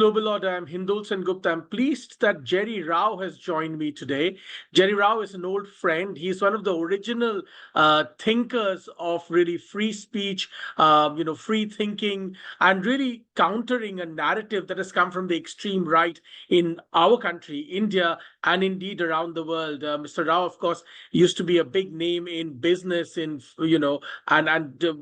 Global Order. I'm Hindol Sengupta. I'm pleased that Jerry Rao has joined me today. Jerry Rao is an old friend. He's one of the original thinkers of really free speech, free thinking, and really countering a narrative that has come from the extreme right in our country, India, and indeed around the world. Mr. Rao, of course, used to be a big name in business, and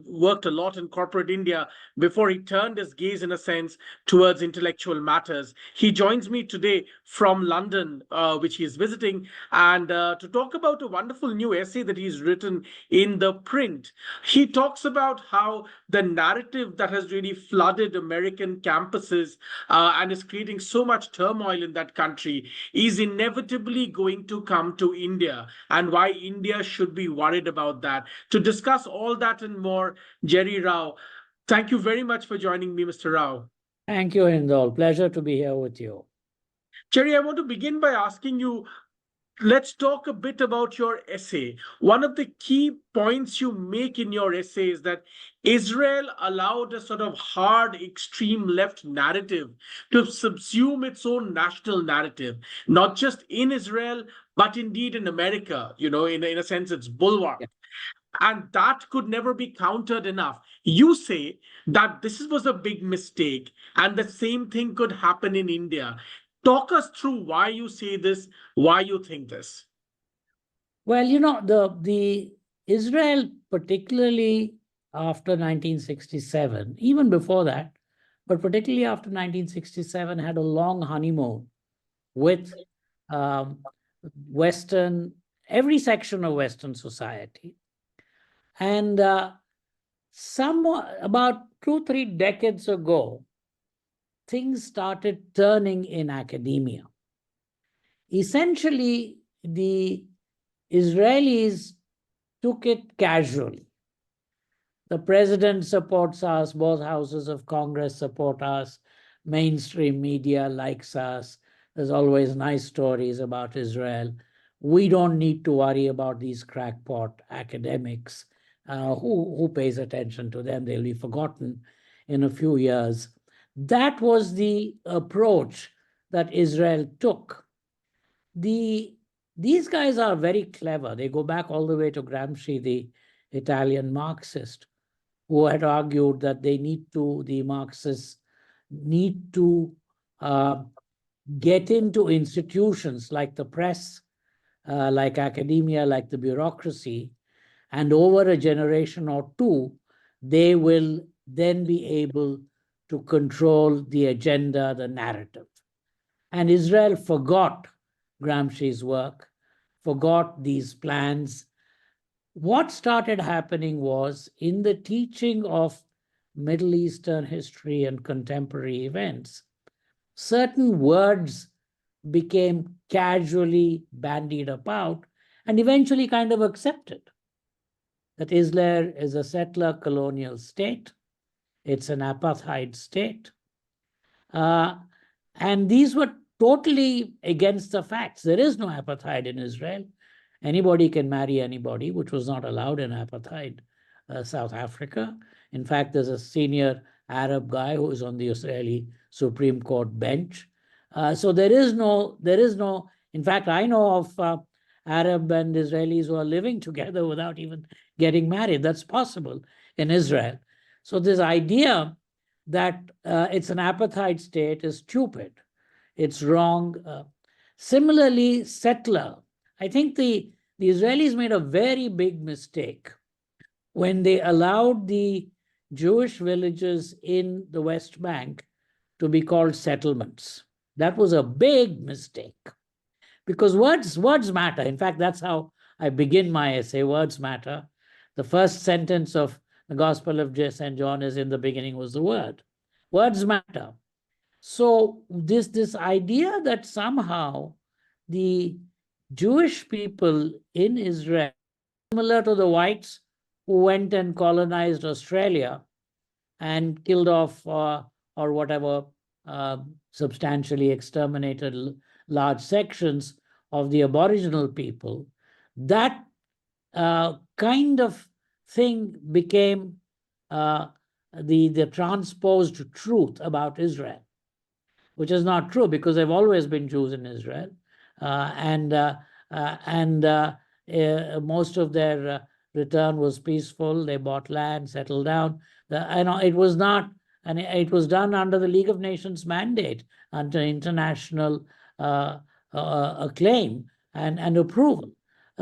worked a lot in corporate India before he turned his gaze, in a sense, towards intellectual matters. He joins me today from London, which he is visiting, and to talk about a wonderful new essay that he's written in The Print. He talks about how the narrative that has really flooded American campuses and is creating so much turmoil in that country is inevitably going to come to India, and why India should be worried about that. To discuss all that and more, Jerry Rao, thank you very much for joining me, Mr. Rao. Thank you, Hindol. Pleasure to be here with you. Jerry, I want to begin by asking you, let's talk a bit about your essay. One of the key points you make in your essay is that Israel allowed a sort of hard, extreme left narrative to subsume its own national narrative, not just in Israel, but indeed in America. In a sense, it's bulwark. Yeah. And that could never be countered enough. You say that this was a big mistake, and the same thing could happen in India. Talk us through why you say this, why you think this. Well, the Israel, particularly after 1967, even before that, but particularly after 1967, had a long honeymoon with every section of Western society. And about 2-3 decades ago, things started turning in academia. Essentially, the Israelis took it casually. The president supports us, both houses of Congress support us, mainstream media likes us. There's always nice stories about Israel. We don't need to worry about these crackpot academics. Who pays attention to them? They'll be forgotten in a few years. That was the approach that Israel took. These guys are very clever. They go back all the way to Gramsci, the Italian Marxist, who had argued that the Marxists need to get into institutions like the press, like academia, like the bureaucracy, and over a generation or two, they will then be able to control the agenda, the narrative. And Israel forgot Gramsci's work, forgot these plans. What started happening was, in the teaching of Middle Eastern history and contemporary events, certain words became casually bandied about and eventually kind of accepted. That Israel is a settler colonial state. It's an apartheid state. And these were totally against the facts. There is no apartheid in Israel. Anybody can marry anybody, which was not allowed in apartheid South Africa. In fact, there's a senior Arab guy who is on the Israeli Supreme Court bench. So there is no, in fact, I know of Arab and Israelis who are living together without even getting married. That's possible in Israel. So this idea that it's an apartheid state is stupid. It's wrong. Similarly, settler. I think the Israelis made a very big mistake when they allowed the Jewish villages in the West Bank to be called settlements. That was a big mistake, because words matter. In fact, that's how I begin my essay, Words Matter. The first sentence of the Gospel of St. John is, in the beginning was the Word. Words matter. So this idea that somehow the Jewish people in Israel, similar to the whites who went and colonized Australia and killed off or whatever, substantially exterminated large sections of the Aboriginal people, that kind of thing became the transposed truth about Israel. which is not true because there have always been Jews in Israel, and most of their return was peaceful. They bought land, settled down. It was not, and it was done under the League of Nations mandate, under international acclaim and approval.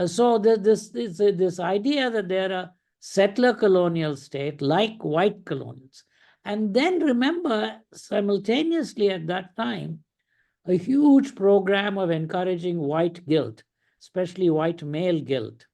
So this idea that they're a settler colonial state like white colonials. And then remember, simultaneously at that time, a huge program of encouraging white guilt, especially white male guilt,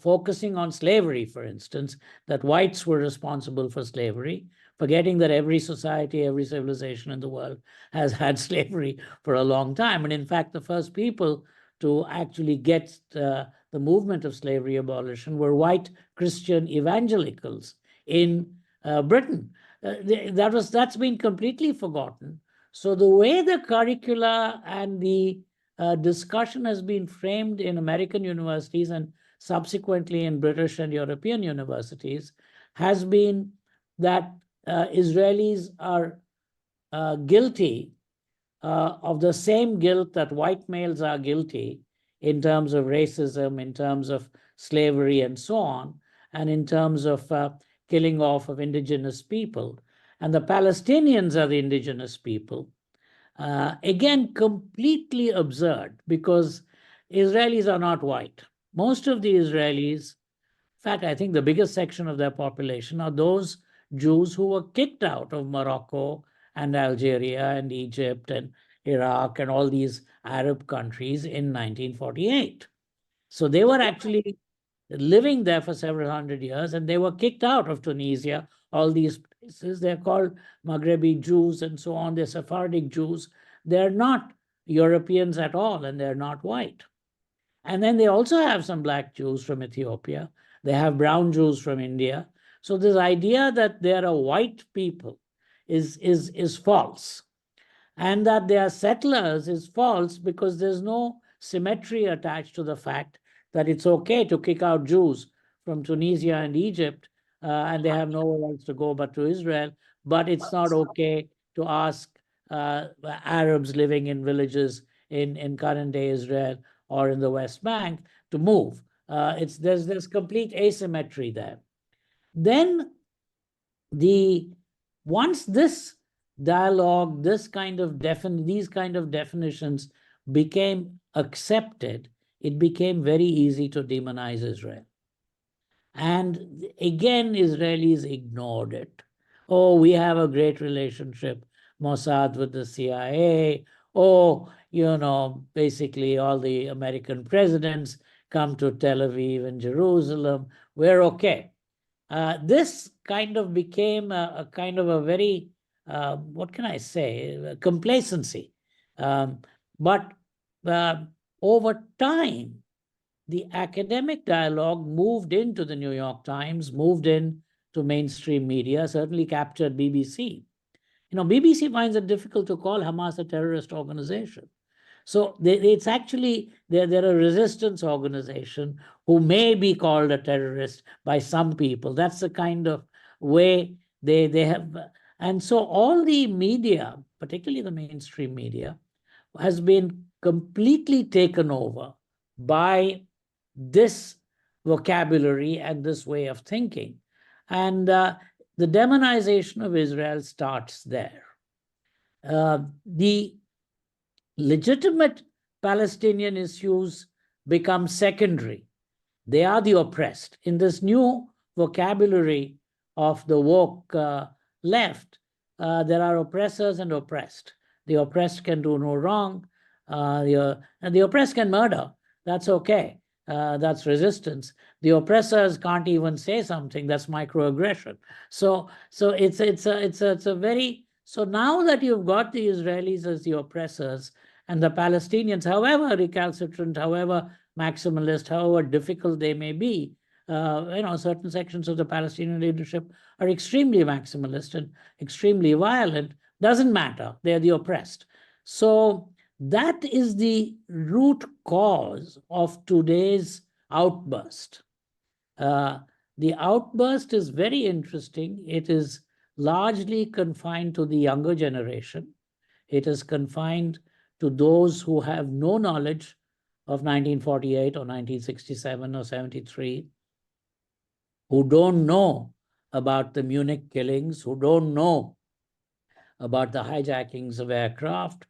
focusing on slavery, for instance, that whites were responsible for slavery, forgetting that every society, every civilization in the world has had slavery for a long time. And in fact, the first people to actually get the movement of slavery abolition were white Christian evangelicals in Britain. That's been completely forgotten. So the way the curricula and the discussion has been framed in American universities and subsequently in British and European universities has been that Israelis are guilty of the same guilt that white males are guilty in terms of racism, in terms of slavery and so on, and in terms of killing off of indigenous people. And the Palestinians are the indigenous people. Again, completely absurd because Israelis are not white. Most of the Israelis, in fact, I think the biggest section of their population are those Jews who were kicked out of Morocco and Algeria and Egypt and Iraq and all these Arab countries in 1948. So they were actually living there for several hundred years, and they were kicked out of Tunisia, all these places. They're called Maghrebi Jews and so on. They're Sephardic Jews. They're not Europeans at all, and they're not white. And then they also have some black Jews from Ethiopia. They have brown Jews from India. So this idea that they're a white people is false. And that they are settlers is false because there's no symmetry attached to the fact that it's okay to kick out Jews from Tunisia and Egypt, and they have nowhere else to go but to Israel. But it's not okay to ask Arabs living in villages in current day Israel or in the West Bank to move. There's complete asymmetry there. Then once this dialogue, these kind of definitions became accepted, it became very easy to demonize Israel. And again, Israelis ignored it. Oh, we have a great relationship, Mossad with the CIA. Oh, basically all the American presidents come to Tel Aviv and Jerusalem. We're okay. This kind of became a kind of a very, what can I say, complacency. But over time, the academic dialogue moved into the New York Times, moved into mainstream media, certainly captured BBC. BBC finds it difficult to call Hamas a terrorist organization. So it's actually, they're a resistance organization who may be called a terrorist by some people. That's the kind of way they have. And so all the media, particularly the mainstream media, has been completely taken over by this vocabulary and this way of thinking. And the demonization of Israel starts there. The legitimate Palestinian issues become secondary. They are the oppressed. In this new vocabulary of the woke left, there are oppressors and oppressed. The oppressed can do no wrong, and the oppressed can murder. That's okay. That's resistance. The oppressors can't even say something. That's microaggression. So it's a very. So now that you've got the Israelis as the oppressors and the Palestinians, however recalcitrant, however maximalist, however difficult they may be, certain sections of the Palestinian leadership are extremely maximalist and extremely violent. Doesn't matter. They're the oppressed. So that is the root cause of today's outburst. The outburst is very interesting. It is largely confined to the younger generation. It is confined to those who have no knowledge of 1948 or 1967 or 73, who don't know about the Munich killings, who don't know about the hijackings of aircraft,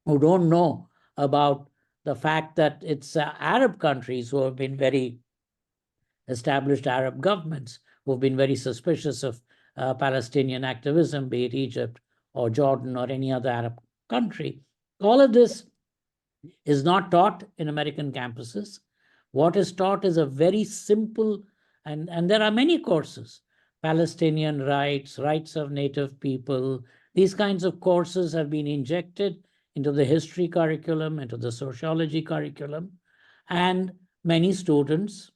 who don't know about the fact that it's Arab countries who have been very established Arab governments who have been very suspicious of Palestinian activism, be it Egypt or Jordan or any other Arab country. All of this is not taught in American campuses. What is taught is a very simple, and there are many courses, Palestinian rights, rights of native people. These kinds of courses have been injected into the history curriculum, into the sociology curriculum, and many students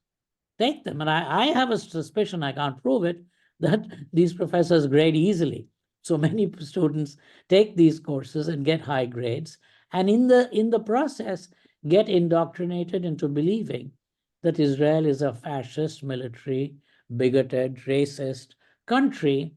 take them. And I have a suspicion, I can't prove it, that these professors grade easily. So many students take these courses and get high grades, and in the process get indoctrinated into believing that Israel is a fascist, military, bigoted, racist country,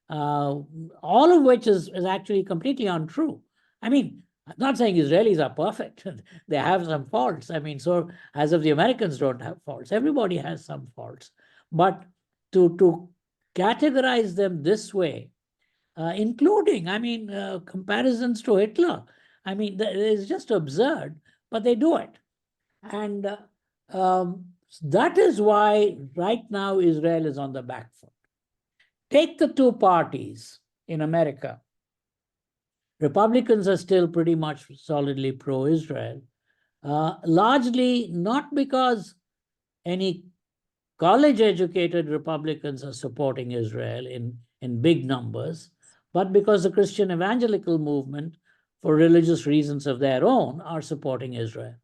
all of which is actually completely untrue. I mean, I'm not saying Israelis are perfect. They have some faults. I mean, so as if the Americans don't have faults. Everybody has some faults. But to categorize them this way, including, I mean, comparisons to Hitler, I mean, it's just absurd, but they do it. And that is why right now Israel is on the back foot. Take the two parties in America. Republicans are still pretty much solidly pro-Israel, largely not because any college-educated Republicans are supporting Israel in big numbers, but because the Christian evangelical movement, for religious reasons of their own, are supporting Israel.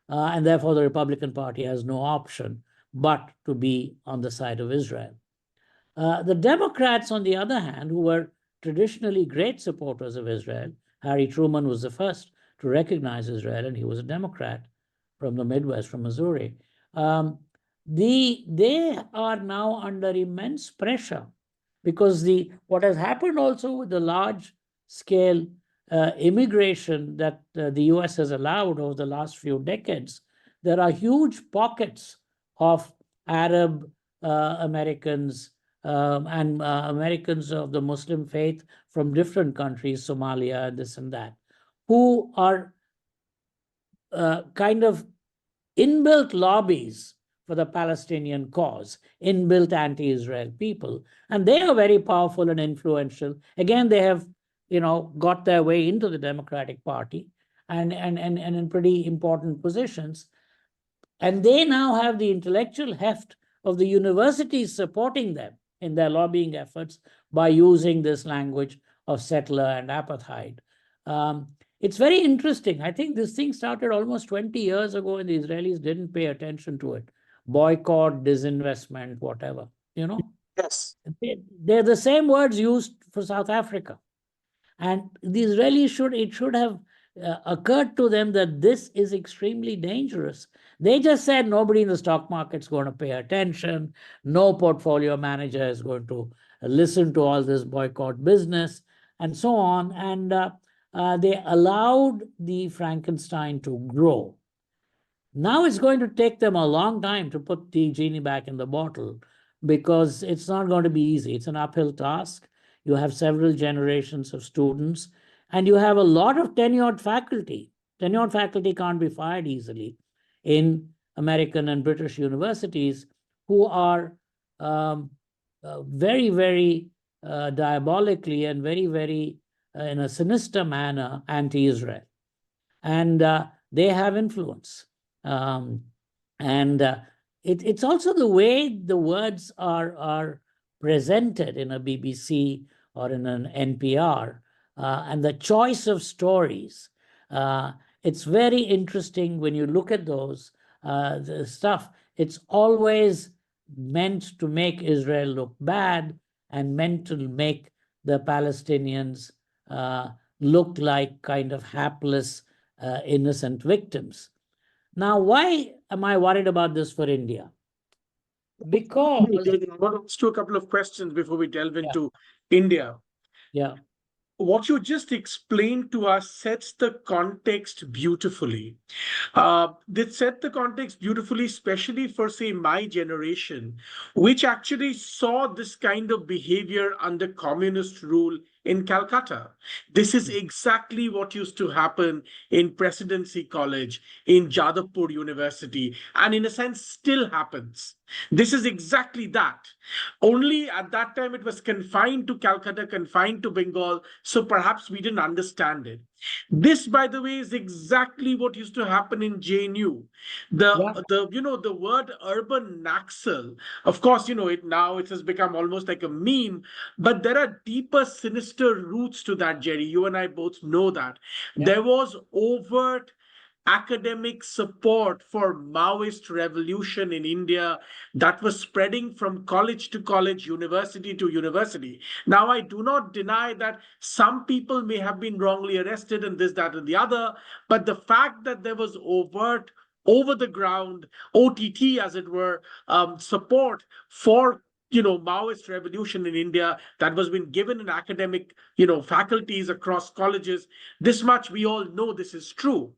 And therefore, the Republican Party has no option but to be on the side of Israel. The Democrats, on the other hand, who were traditionally great supporters of Israel, Harry Truman was the first to recognize Israel, and he was a Democrat from the Midwest, from Missouri. They are now under immense pressure because what has happened also with the large-scale immigration that the US has allowed over the last few decades, there are huge pockets of Arab Americans and Americans of the Muslim faith from different countries, Somalia, this and that, who are kind of inbuilt lobbies for the Palestinian cause, inbuilt anti-Israel people. And they are very powerful and influential. Again, they have, got their way into the Democratic Party and in pretty important positions. And they now have the intellectual heft of the universities supporting them in their lobbying efforts by using this language of settler and apartheid. It's very interesting. I think this thing started almost 20 years ago and the Israelis didn't pay attention to it. Boycott, disinvestment, whatever, Yes. They're the same words used for South Africa. And the Israelis it should have occurred to them that this is extremely dangerous. They just said nobody in the stock market's going to pay attention. No portfolio manager is going to listen to all this boycott business and so on. And they allowed the Frankenstein to grow. Now it's going to take them a long time to put the genie back in the bottle because it's not going to be easy. It's an uphill task. You have several generations of students, and you have a lot of tenured faculty. Tenured faculty can't be fired easily in American and British universities who are very, very diabolically and very, very in a sinister manner anti-Israel. And they have influence. It's also the way the words are presented in a BBC or in an NPR, and the choice of stories. It's very interesting when you look at those, the stuff. It's always meant to make Israel look bad and meant to make the Palestinians look like kind of hapless, innocent victims. Now, why am I worried about this for India? Because, I want to ask you a couple of questions before we delve yeah, into India. yeah, What you just explained to us sets the context beautifully. They set the context beautifully, especially for, say, my generation, which actually saw this kind of behavior under communist rule in Calcutta. This is exactly what used to happen in Presidency College, in Jadavpur University, and in a sense still happens. This is exactly that. Only at that time it was confined to Calcutta, confined to Bengal, so perhaps we didn't understand it. This, by the way, is exactly what used to happen in JNU. yeah, The word urban Naxal, of course, it now it has become almost like a meme, but there are deeper, sinister roots to that, Jerry. You and I both know that. yeah. There was overt academic support for Maoist revolution in India that was spreading from college to college, university to university. Now, I do not deny that some people may have been wrongly arrested and this, that, and the other, but the fact that there was overt, over the ground, OTT, as it were, support for Maoist revolution in India that was being given in academic, faculties across colleges. This much we all know this is true.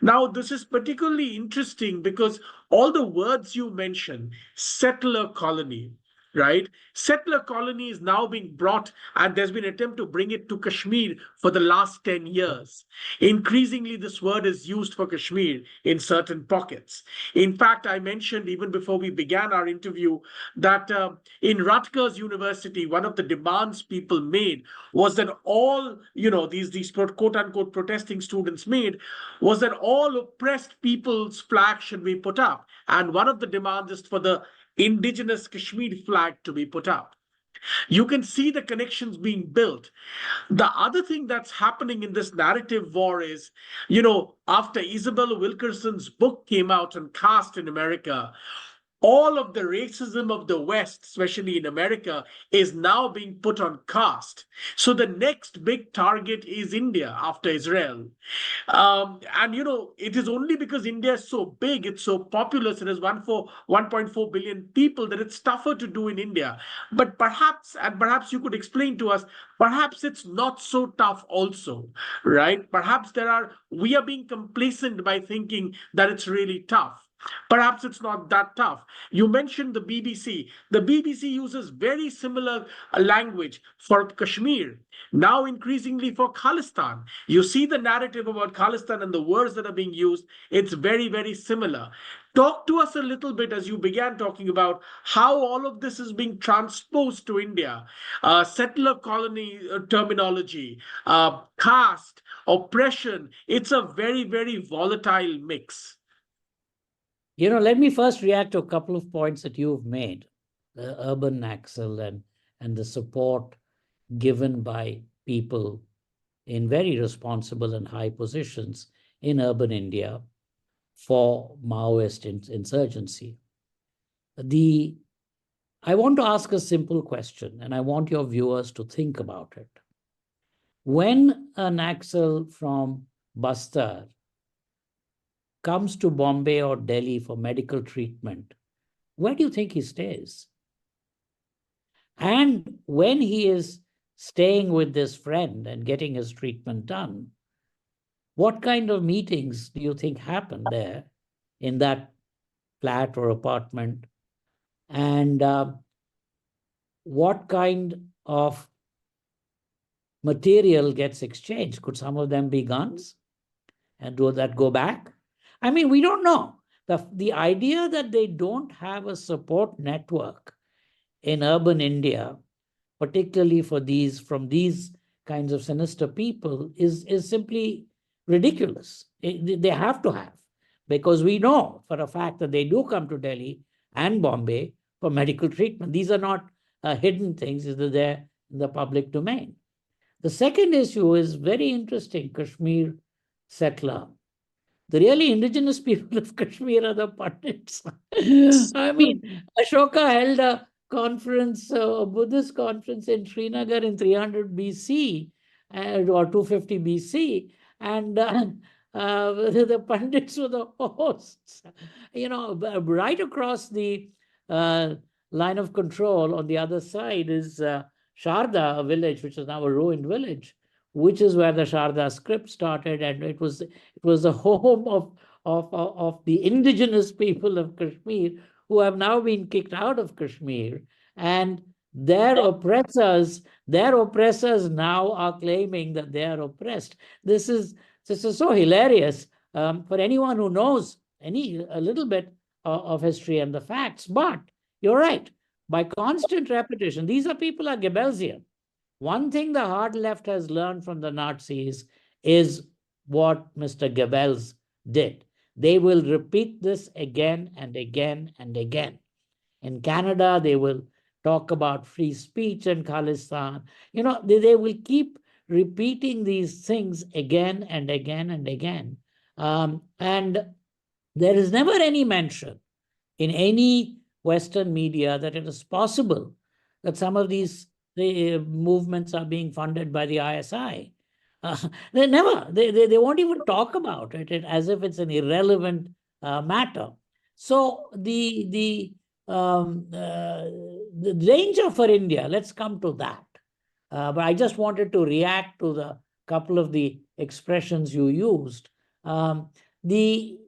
Now, this is particularly interesting because all the words you mentioned, settler colony, right? Settler colony is now being brought, and there's been an attempt to bring it to Kashmir for the last 10 years. Increasingly, this word is used for Kashmir in certain pockets. In fact, I mentioned even before we began our interview that in Rutgers University, one of the demands people made was that all, these quote unquote protesting students made was that all oppressed people's flags should be put up. And one of the demands is for the indigenous Kashmir flag to be put up. You can see the connections being built. The other thing that's happening in this narrative war is, after Isabella Wilkerson's book came out on caste in America, all of the racism of the West, especially in America, is now being put on caste. So the next big target is India after Israel. And it is only because India is so big, it's so populous, it has 1.4 billion people that it's tougher to do in India. But perhaps you could explain to us, perhaps it's not so tough also, right? Perhaps we are being complacent by thinking that it's really tough. Perhaps it's not that tough. You mentioned the BBC. The BBC uses very similar language for Kashmir, now increasingly for Khalistan. You see the narrative about Khalistan and the words that are being used, it's very, very similar. Talk to us a little bit as you began talking about how all of this is being transposed to India. Settler colony terminology, caste, oppression. It's a very, very volatile mix. Let me first react to a couple of points that you've made. The urban Naxal and the support given by people in very responsible and high positions in urban India for Maoist insurgency. I want to ask a simple question, and I want your viewers to think about it. When a Naxal from Bastar comes to Bombay or Delhi for medical treatment, where do you think he stays? And when he is staying with this friend and getting his treatment done, what kind of meetings do you think happen there in that flat or apartment? And what kind of material gets exchanged? Could some of them be guns? And do that go back? I mean, we don't know. The idea that they don't have a support network in urban India, particularly from these kinds of sinister people, is simply ridiculous. They have to have, because we know for a fact that they do come to Delhi and Bombay for medical treatment. These are not hidden things, they're there in the public domain. The second issue is very interesting, Kashmir settler. The really indigenous people of Kashmir are the Pandits. I mean, Ashoka held a conference, a Buddhist conference in Srinagar in 300 BC or 250 BC, and the Pandits were the hosts. Right across the line of control on the other side is Sharda, a village which is now a ruined village, which is where the Sharda script started, and it was the home of the indigenous people of Kashmir, who have now been kicked out of Kashmir, and their oppressors now are claiming that they are oppressed. This is so hilarious for anyone who knows a little bit of history and the facts. But you're right. By constant repetition, these are people are Goebbelsian. One thing the hard left has learned from the Nazis is what Mr. Goebbels did. They will repeat this again and again and again. In Canada, they will talk about free speech and Khalistan. They will keep repeating these things again and again and again. And there is never any mention in any Western media that it is possible that some of these movements are being funded by the ISI. They won't even talk about it as if it's an irrelevant matter. So the danger for India, let's come to that. But I just wanted to react to the couple of the expressions you used. The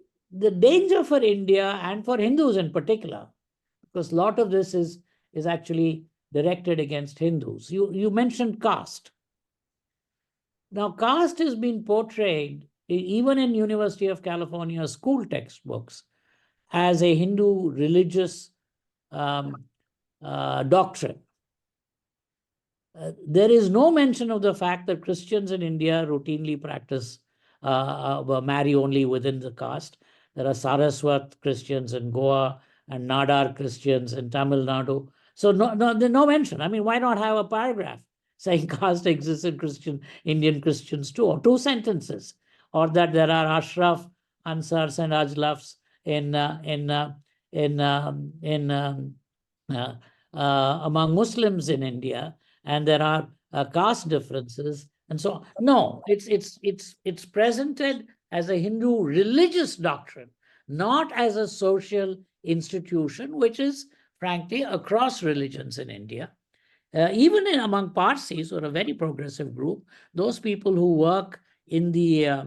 danger for India and for Hindus in particular, because a lot of this is actually directed against Hindus. You mentioned caste. Now, caste has been portrayed, even in University of California school textbooks, as a Hindu religious doctrine. There is no mention of the fact that Christians in India routinely practice marry only within the caste. There are Saraswat Christians in Goa and Nadar Christians in Tamil Nadu. So no mention. I mean, why not have a paragraph saying caste exists in Indian Christians too, or two sentences, or that there are Ashraf, Ansars, and Ajlafs among Muslims in India, and there are caste differences, and so no, it's presented as a Hindu religious doctrine, not as a social institution, which is frankly across religions in India. Even among Parsis, or a very progressive group, those people who work in the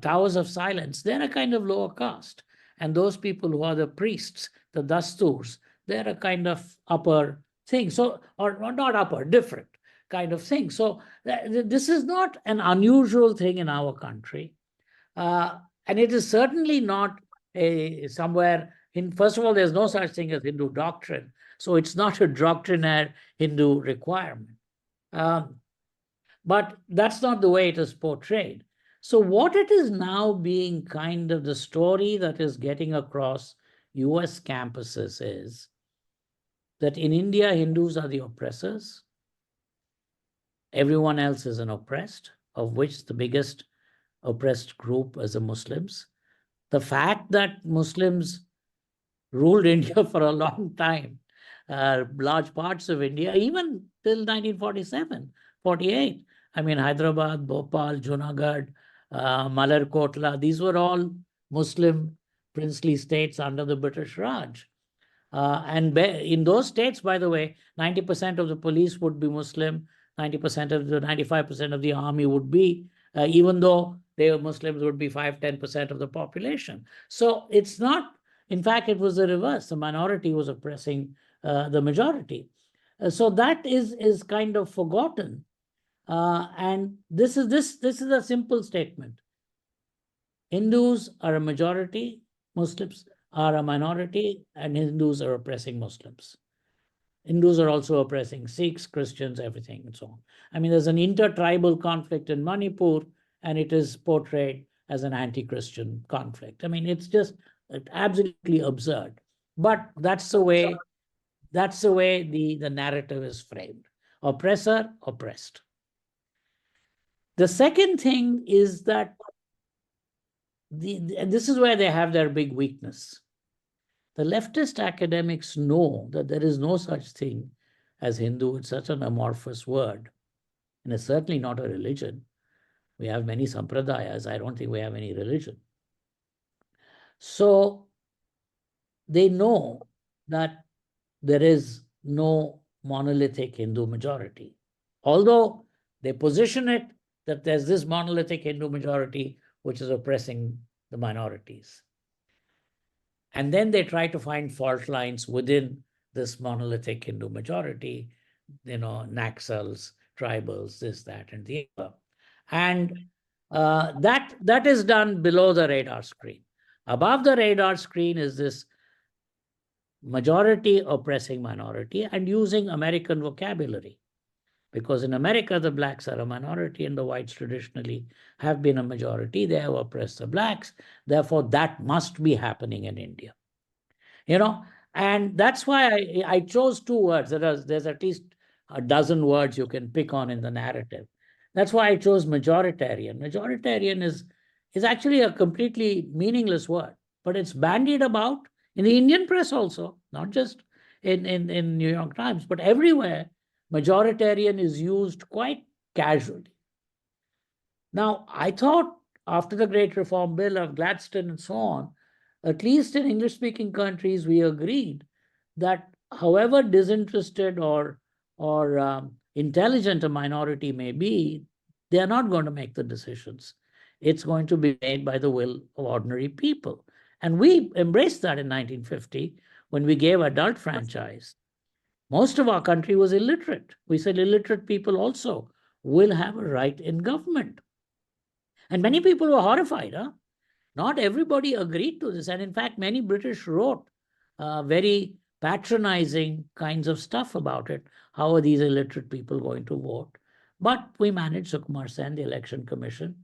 towers of silence, they're a kind of lower caste. And those people who are the priests, the dasturs, they're a kind of upper thing. So, or not upper, different kind of thing. So this is not an unusual thing in our country. And it is certainly not somewhere first of all, there's no such thing as Hindu doctrine. So it's not a doctrinaire Hindu requirement. But that's not the way it is portrayed. So what it is now being kind of the story that is getting across US campuses is that in India, Hindus are the oppressors. Everyone else is an oppressed, of which the biggest oppressed group is the Muslims. The fact that Muslims ruled India for a long time, large parts of India, even till 1947, 48. I mean, Hyderabad, Bhopal, Junagadh, Malarkotla, these were all Muslim princely states under the British Raj. And in those states, by the way, 90% of the police would be Muslim, 95% of the army would be, even though they were Muslims, would be 5-10% of the population. So it's not, in fact, it was the reverse. The minority was oppressing the majority. So that is kind of forgotten. And this is a simple statement. Hindus are a majority, Muslims are a minority, and Hindus are oppressing Muslims. Hindus are also oppressing Sikhs, Christians, everything, and so on. I mean, there's an inter-tribal conflict in Manipur, and it is portrayed as an anti-Christian conflict. I mean, it's just absolutely absurd. But that's the way the narrative is framed. Oppressor, oppressed. The second thing is that this is where they have their big weakness. The leftist academics know that there is no such thing as Hindu. It's such an amorphous word. And it's certainly not a religion. We have many sampradayas. I don't think we have any religion. So they know that there is no monolithic Hindu majority. Although they position it that there's this monolithic Hindu majority which is oppressing the minorities. And then they try to find fault lines within this monolithic Hindu majority, Naxals, tribals, this, that, and the other. And that is done below the radar screen. Above the radar screen is this majority oppressing minority and using American vocabulary. Because in America, the blacks are a minority and the whites traditionally have been a majority. They have oppressed the blacks. Therefore, that must be happening in India. And that's why I chose two words. There's at least a dozen words you can pick on in the narrative. That's why I chose majoritarian. Majoritarian is actually a completely meaningless word, but it's bandied about in the Indian press also, not just in New York Times, but everywhere. Majoritarian is used quite casually. Now, I thought after the Great Reform Bill of Gladstone and so on, at least in English-speaking countries, we agreed that however disinterested or intelligent a minority may be, they are not going to make the decisions. It's going to be made by the will of ordinary people. And we embraced that in 1950 when we gave adult franchise. Most of our country was illiterate. We said illiterate people also will have a right in government. And many people were horrified. Not everybody agreed to this. And in fact, many British wrote very patronizing kinds of stuff about it. How are these illiterate people going to vote? But we managed, Sukumar Sen, the Election Commission.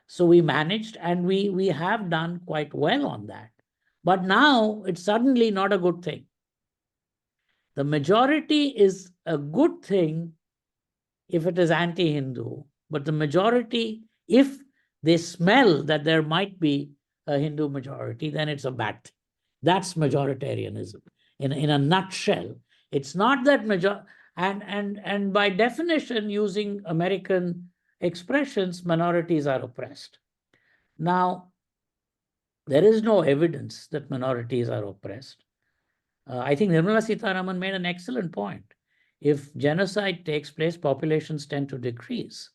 So we managed, and we have done quite well on that. But now it's suddenly not a good thing. The majority is a good thing if it is anti-Hindu, but the majority, if they smell that there might be a Hindu majority, then it's a bad thing. That's majoritarianism in a nutshell. It's not that and by definition, using American expressions, minorities are oppressed. Now, there is no evidence that minorities are oppressed. I think Nirmala Sitharaman made an excellent point. If genocide takes place, populations tend to decrease.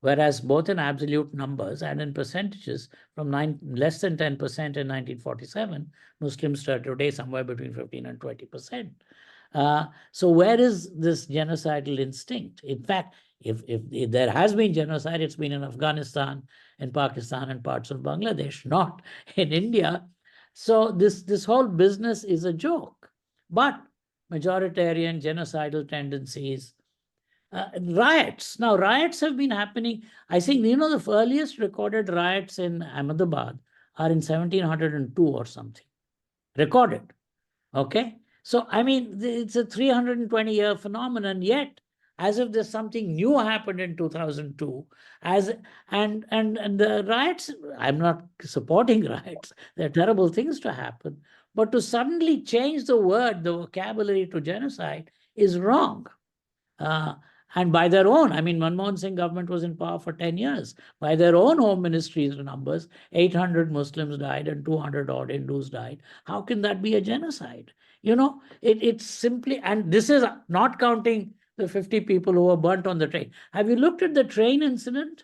Whereas both in absolute numbers and in percentages, from less than 10% in 1947, Muslims are today somewhere between 15 and 20%. So where is this genocidal instinct? In fact, if there has been genocide, it's been in Afghanistan, in Pakistan, and parts of Bangladesh, not in India. So this whole business is a joke. But majoritarian genocidal tendencies, riots. Now, riots have been happening. I think, the earliest recorded riots in Ahmedabad are in 1702 or something. Recorded. Okay? So, I mean, it's a 320-year phenomenon, yet as if there's something new happened in 2002. And the riots, I'm not supporting riots. There are terrible things to happen. But to suddenly change the vocabulary to genocide is wrong. And by their own, I mean, Manmohan Singh government was in power for 10 years. By their own home ministry's numbers, 800 Muslims died and 200 odd Hindus died. How can that be a genocide? It's simply, and this is not counting the 50 people who were burnt on the train. Have you looked at the train incident?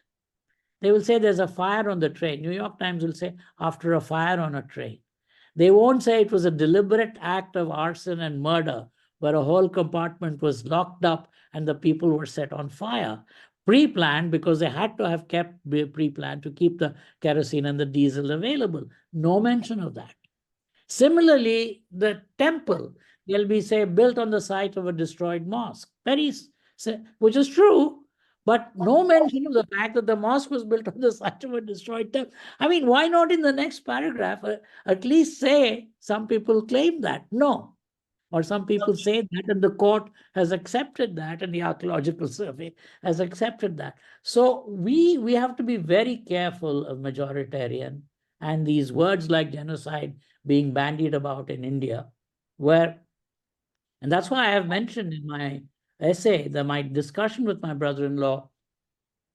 They will say there's a fire on the train. New York Times will say after a fire on a train. They won't say it was a deliberate act of arson and murder where a whole compartment was locked up and the people were set on fire. Pre-planned, because they had to have kept pre-planned to keep the kerosene and the diesel available. No mention of that. Similarly, the temple, they'll be, say, built on the site of a destroyed mosque, which is true, but no mention of the fact that the mosque was built on the site of a destroyed temple. I mean, why not in the next paragraph at least say some people claim that? No. Or some people say that, and the court has accepted that, and the archaeological survey has accepted that. So we have to be very careful of majoritarian and these words like genocide being bandied about in India, and that's why I have mentioned in my essay that my discussion with my brother-in-law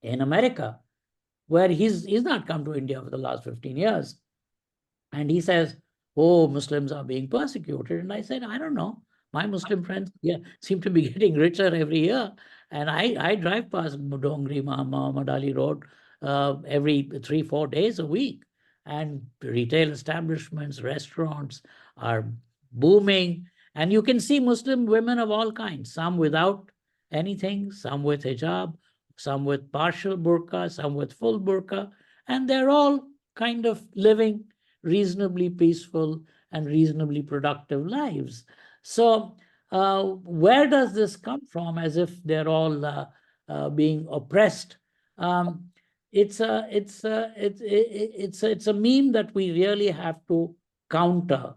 in America, where he's not come to India for the last 15 years. And he says, oh, Muslims are being persecuted. And I said, I don't know. My Muslim friends seem to be getting richer every year. And I drive past Dongri Muhammad Ali Road every 3-4 days a week. And retail establishments, restaurants are booming. And you can see Muslim women of all kinds, some without anything, some with hijab, some with partial burqa, some with full burqa. And they're all kind of living reasonably peaceful and reasonably productive lives. So, where does this come from? As if they're all being oppressed. Um, it's a meme that we really have to counter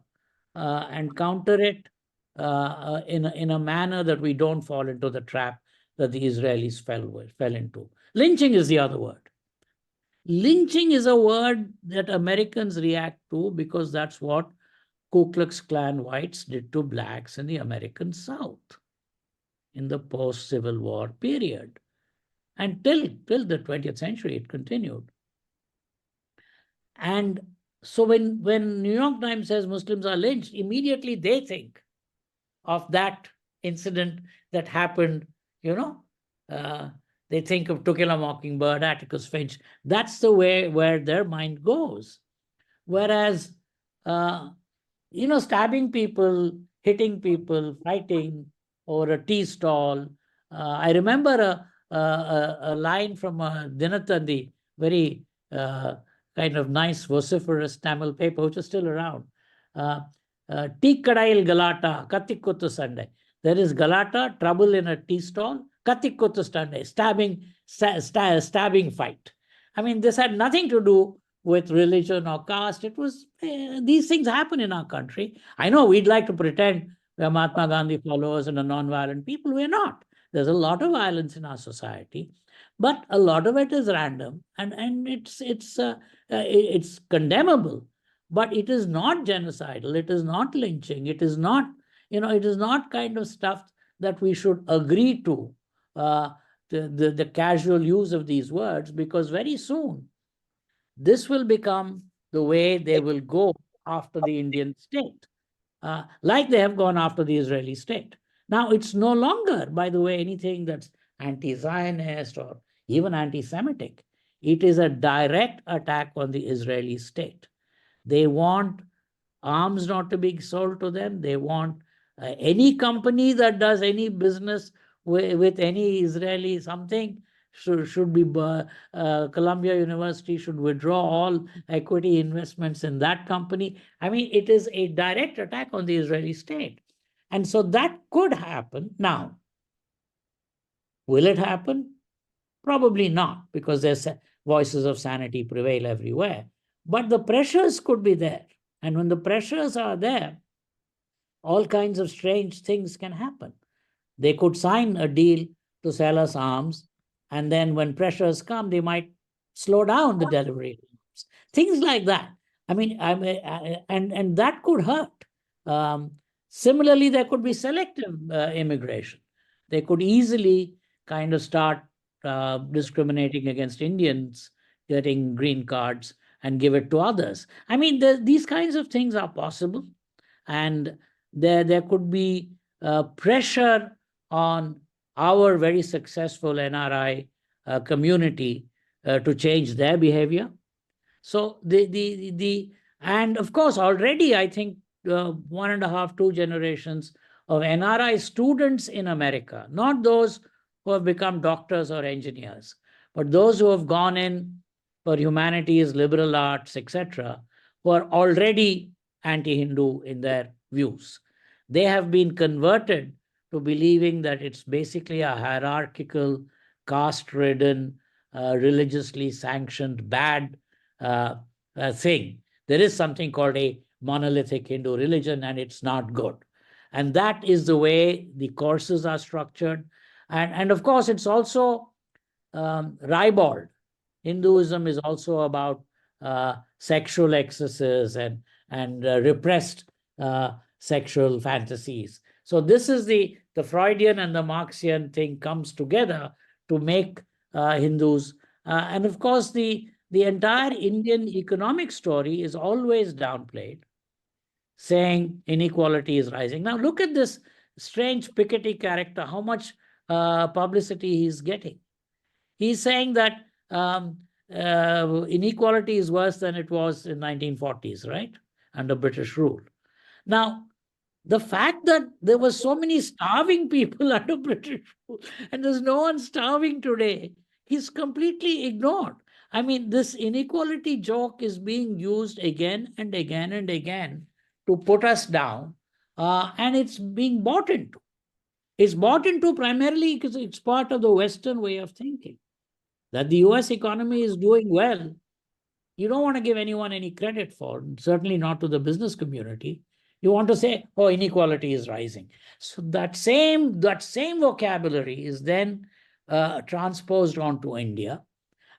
and counter it in a manner that we don't fall into the trap that the Israelis fell into. Lynching is the other word. Lynching is a word that Americans react to because that's what Ku Klux Klan whites did to blacks in the American South in the post-Civil War period. And till the 20th century, it continued. And so when New York Times says Muslims are lynched, immediately they think of that incident that happened, they think of To Kill a Mockingbird, Atticus Finch. That's the way where their mind goes. Whereas, stabbing people, hitting people, fighting over a tea stall. I remember a line from Dinatandi, very kind of nice, vociferous Tamil paper, which is still around. Tea kadayil galata, katikkutu Sunday. There is galata, trouble in a tea stall, katikkutu Sunday, stabbing fight. I mean, this had nothing to do with religion or caste. It was, these things happen in our country. I know we'd like to pretend we're Mahatma Gandhi followers and a non-violent people. We're not. There's a lot of violence in our society, but a lot of it is random, and it's condemnable. But it is not genocidal. It is not lynching. It is not, it is not kind of stuff that we should agree to. The casual use of these words, because very soon this will become the way they will go after the Indian state, like they have gone after the Israeli state. Now, it's no longer, by the way, anything that's anti-Zionist or even anti-Semitic. It is a direct attack on the Israeli state. They want arms not to be sold to them. They want any company that does any business with any Israeli something should be Columbia University should withdraw all equity investments in that company. I mean, it is a direct attack on the Israeli state. And so that could happen. Now, will it happen? Probably not, because there's voices of sanity prevail everywhere. But the pressures could be there. And when the pressures are there, all kinds of strange things can happen. They could sign a deal to sell us arms, and then when pressures come, they might slow down the delivery. Things like that. I mean, and that could hurt. Similarly, there could be selective immigration. They could easily kind of start discriminating against Indians, getting green cards, and give it to others. I mean, these kinds of things are possible, and there could be pressure on our very successful NRI community to change their behavior. So and of course, already I think 1.5, 2 generations of NRI students in America, not those who have become doctors or engineers, but those who have gone in for humanities, liberal arts, etc., who are already anti-Hindu in their views. They have been converted to believing that it's basically a hierarchical, caste-ridden, religiously sanctioned bad thing. There is something called a monolithic Hindu religion, and it's not good. And that is the way the courses are structured. And of course, it's also ribald. Hinduism is also about sexual excesses and repressed sexual fantasies. So this is the Freudian and the Marxian thing comes together to make Hindus. And of course, the entire Indian economic story is always downplayed. saying inequality is rising. Now, look at this strange Piketty character, how much publicity he's getting. He's saying that inequality is worse than it was in 1940s, right? Under British rule. Now, the fact that there were so many starving people under British rule and there's no one starving today, he's completely ignored. I mean, this inequality joke is being used again and again and again to put us down, and it's being bought into. It's bought into primarily because it's part of the Western way of thinking. That the US economy is doing well, you don't want to give anyone any credit for, certainly not to the business community. You want to say, oh, inequality is rising. So that same vocabulary is then transposed onto India,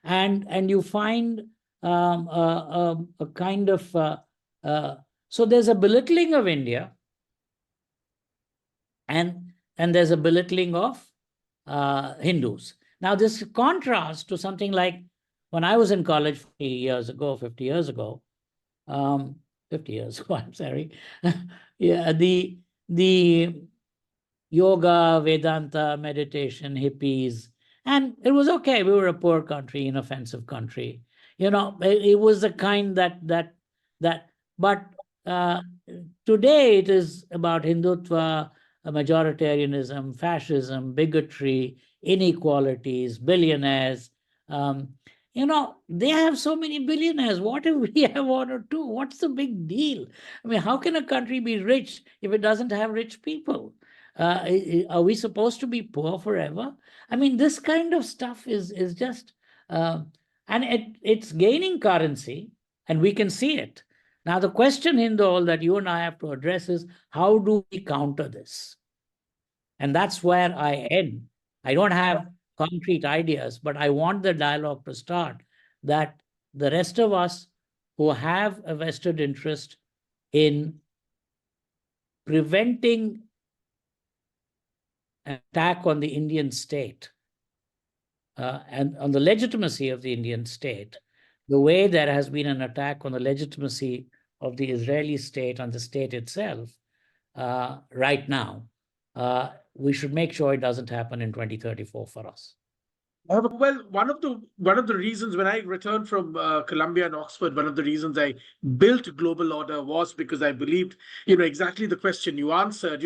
and you find a kind of so there's a belittling of India, and there's a belittling of Hindus. Now, this contrasts to something like when I was in college 50 years ago, 50 years ago, I'm sorry. Yeah, the yoga, Vedanta, meditation, hippies, and it was okay. We were a poor country, inoffensive country. It was the kind that, but today it is about Hindutva, majoritarianism, fascism, bigotry, inequalities, billionaires. They have so many billionaires. What if we have one or two? What's the big deal? I mean, how can a country be rich if it doesn't have rich people? Are we supposed to be poor forever? I mean, this kind of stuff is just, and it's gaining currency, and we can see it. Now, the question, Hindol, that you and I have to address is, how do we counter this? And that's where I end. I don't have concrete ideas, but I want the dialogue to start, that the rest of us who have a vested interest in preventing an attack on the Indian state and on the legitimacy of the Indian state, the way there has been an attack on the legitimacy of the Israeli state and the state itself right now, we should make sure it doesn't happen in 2034 for us. Well, one of the reasons when I returned from Columbia and Oxford, one of the reasons I built Global Order was because I believed, exactly the question you answered.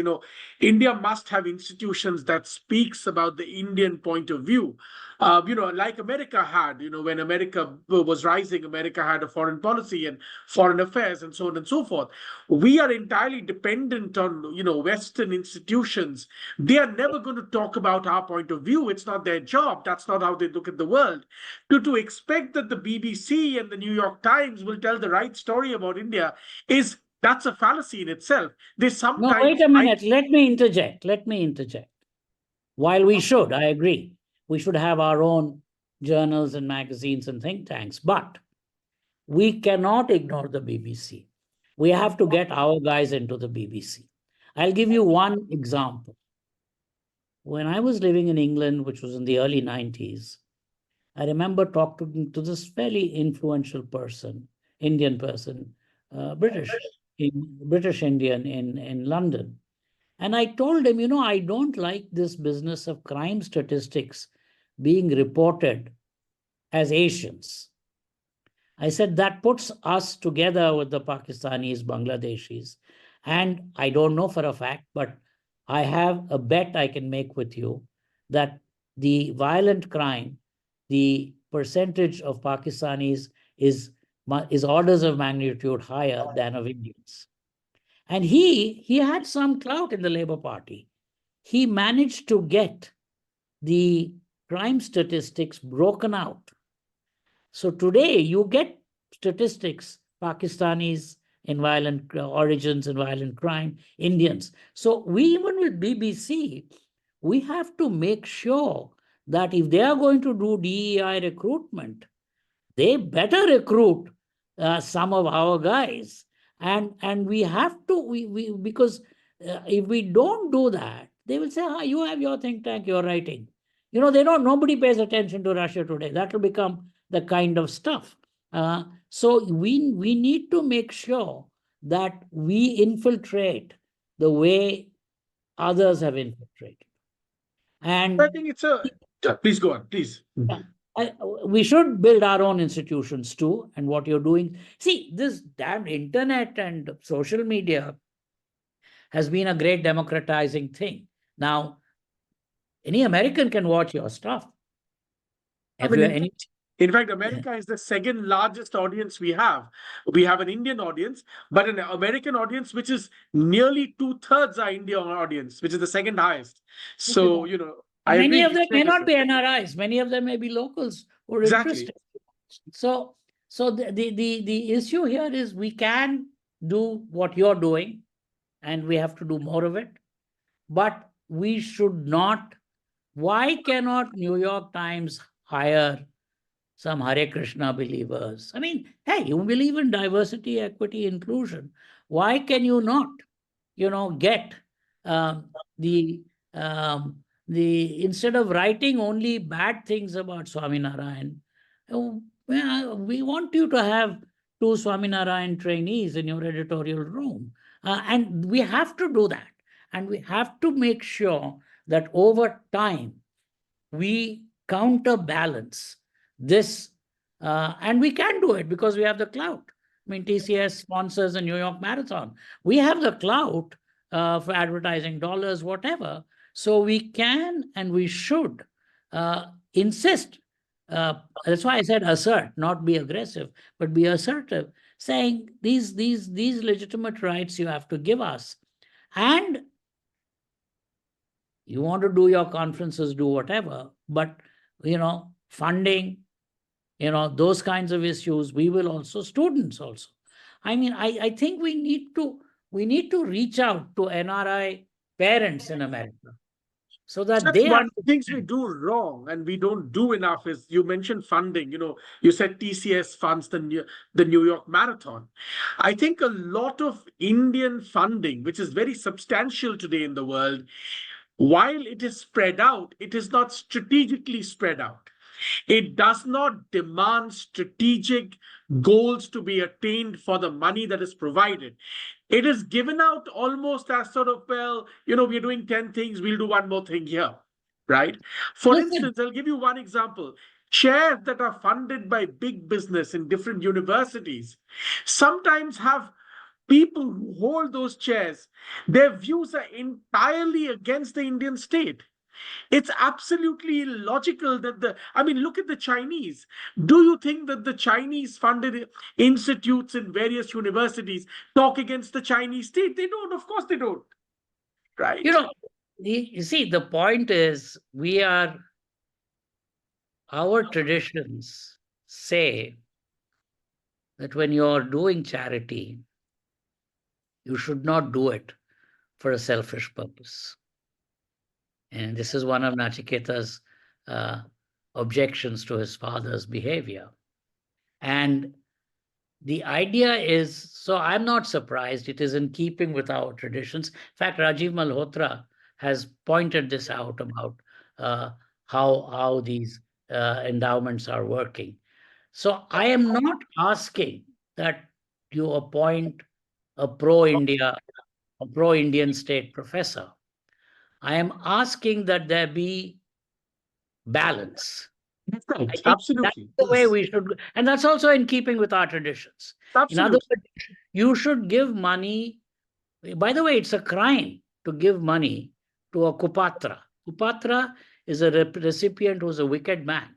India must have institutions that speaks about the Indian point of view. Like America had, when America was rising, America had a foreign policy and foreign affairs and so on and so forth. We are entirely dependent on, Western institutions. They are never going to talk about our point of view. It's not their job. That's not how they look at the world. To expect that the BBC and the New York Times will tell the right story about India that's a fallacy in itself. They sometimes. No, wait a minute. Let me interject. While we should, I agree, we should have our own journals and magazines and think tanks, but we cannot ignore the BBC. We have to get our guys into the BBC. I'll give you one example. When I was living in England, which was in the early 90s, I remember talking to this fairly influential person, Indian person, British Indian in London. And I told him, I don't like this business of crime statistics being reported as Asians. I said, that puts us together with the Pakistanis, Bangladeshis. And I don't know for a fact, but I have a bet I can make with you that the violent crime, the percentage of Pakistanis is orders of magnitude higher than of Indians. And he had some clout in the Labour Party. He managed to get the crime statistics broken out. So today you get statistics, Pakistanis in violent origins and violent crime, Indians. So we, even with BBC, we have to make sure that if they are going to do DEI recruitment, they better recruit some of our guys. And we have to, because if we don't do that, they will say, you have your think tank, you're writing. Nobody pays attention to Russia today. That will become the kind of stuff. So we need to make sure that we infiltrate the way others have infiltrated. And I think it's a. Please go on, please. we should build our own institutions too. And what you're doing, see, this damn internet and social media has been a great democratizing thing. Now, any American can watch your stuff. I mean, in fact, America is the second largest audience we have. We have an Indian audience, but an American audience, which is nearly 2/3 our Indian audience, which is the second highest. So, I many agree. of them may not be NRIs. Many of them may be locals who are interested. So the issue here is we can do what you're doing, and we have to do more of it. But we should not. Why cannot New York Times hire some Hare Krishna believers? I mean, hey, you believe in diversity, equity, inclusion. Why can you not, get the instead of writing only bad things about Swaminarayan, we want you to have 2 Swaminarayan trainees in your editorial room. And we have to do that. And we have to make sure that over time, we counterbalance this. And we can do it because we have the clout. I mean, TCS sponsors the New York Marathon. We have the clout for advertising dollars, whatever. So we can and we should insist. That's why I said assert, not be aggressive, but be assertive, saying these legitimate rights you have to give us. And you want to do your conferences, do whatever, but funding, those kinds of issues, we will also, students also. I mean, I think we need to reach out to NRI parents in America so that That's they one of the things we do wrong and we don't do enough is, you mentioned funding. You said TCS funds the New York Marathon. I think a lot of Indian funding, which is very substantial today in the world, while it is spread out, it is not strategically spread out. It does not demand strategic goals to be attained for the money that is provided. It is given out almost as sort of, well, we're doing 10 things, we'll do one more thing here, right? For instance, I'll give you one example. Chairs that are funded by big business in different universities sometimes have people who hold those chairs, their views are entirely against the Indian state. It's absolutely illogical that look at the Chinese. Do you think that the Chinese funded institutes in various universities talk against the Chinese state? They don't. Of course they don't. Right? You see, the point is our traditions say that when you're doing charity, you should not do it for a selfish purpose. And this is one of Nachiketa's objections to his father's behavior. And the idea is, so I'm not surprised. It is in keeping with our traditions. In fact, Rajiv Malhotra has pointed this out about how these endowments are working. So I am not asking that you appoint a pro-India, a pro-Indian state professor. I am asking that there be balance. Right. Absolutely. That's the way we should, and that's also in keeping with our traditions. Absolutely. In other words, you should give money. By the way, it's a crime to give money to a Kupatra. Kupatra is a recipient who's a wicked man.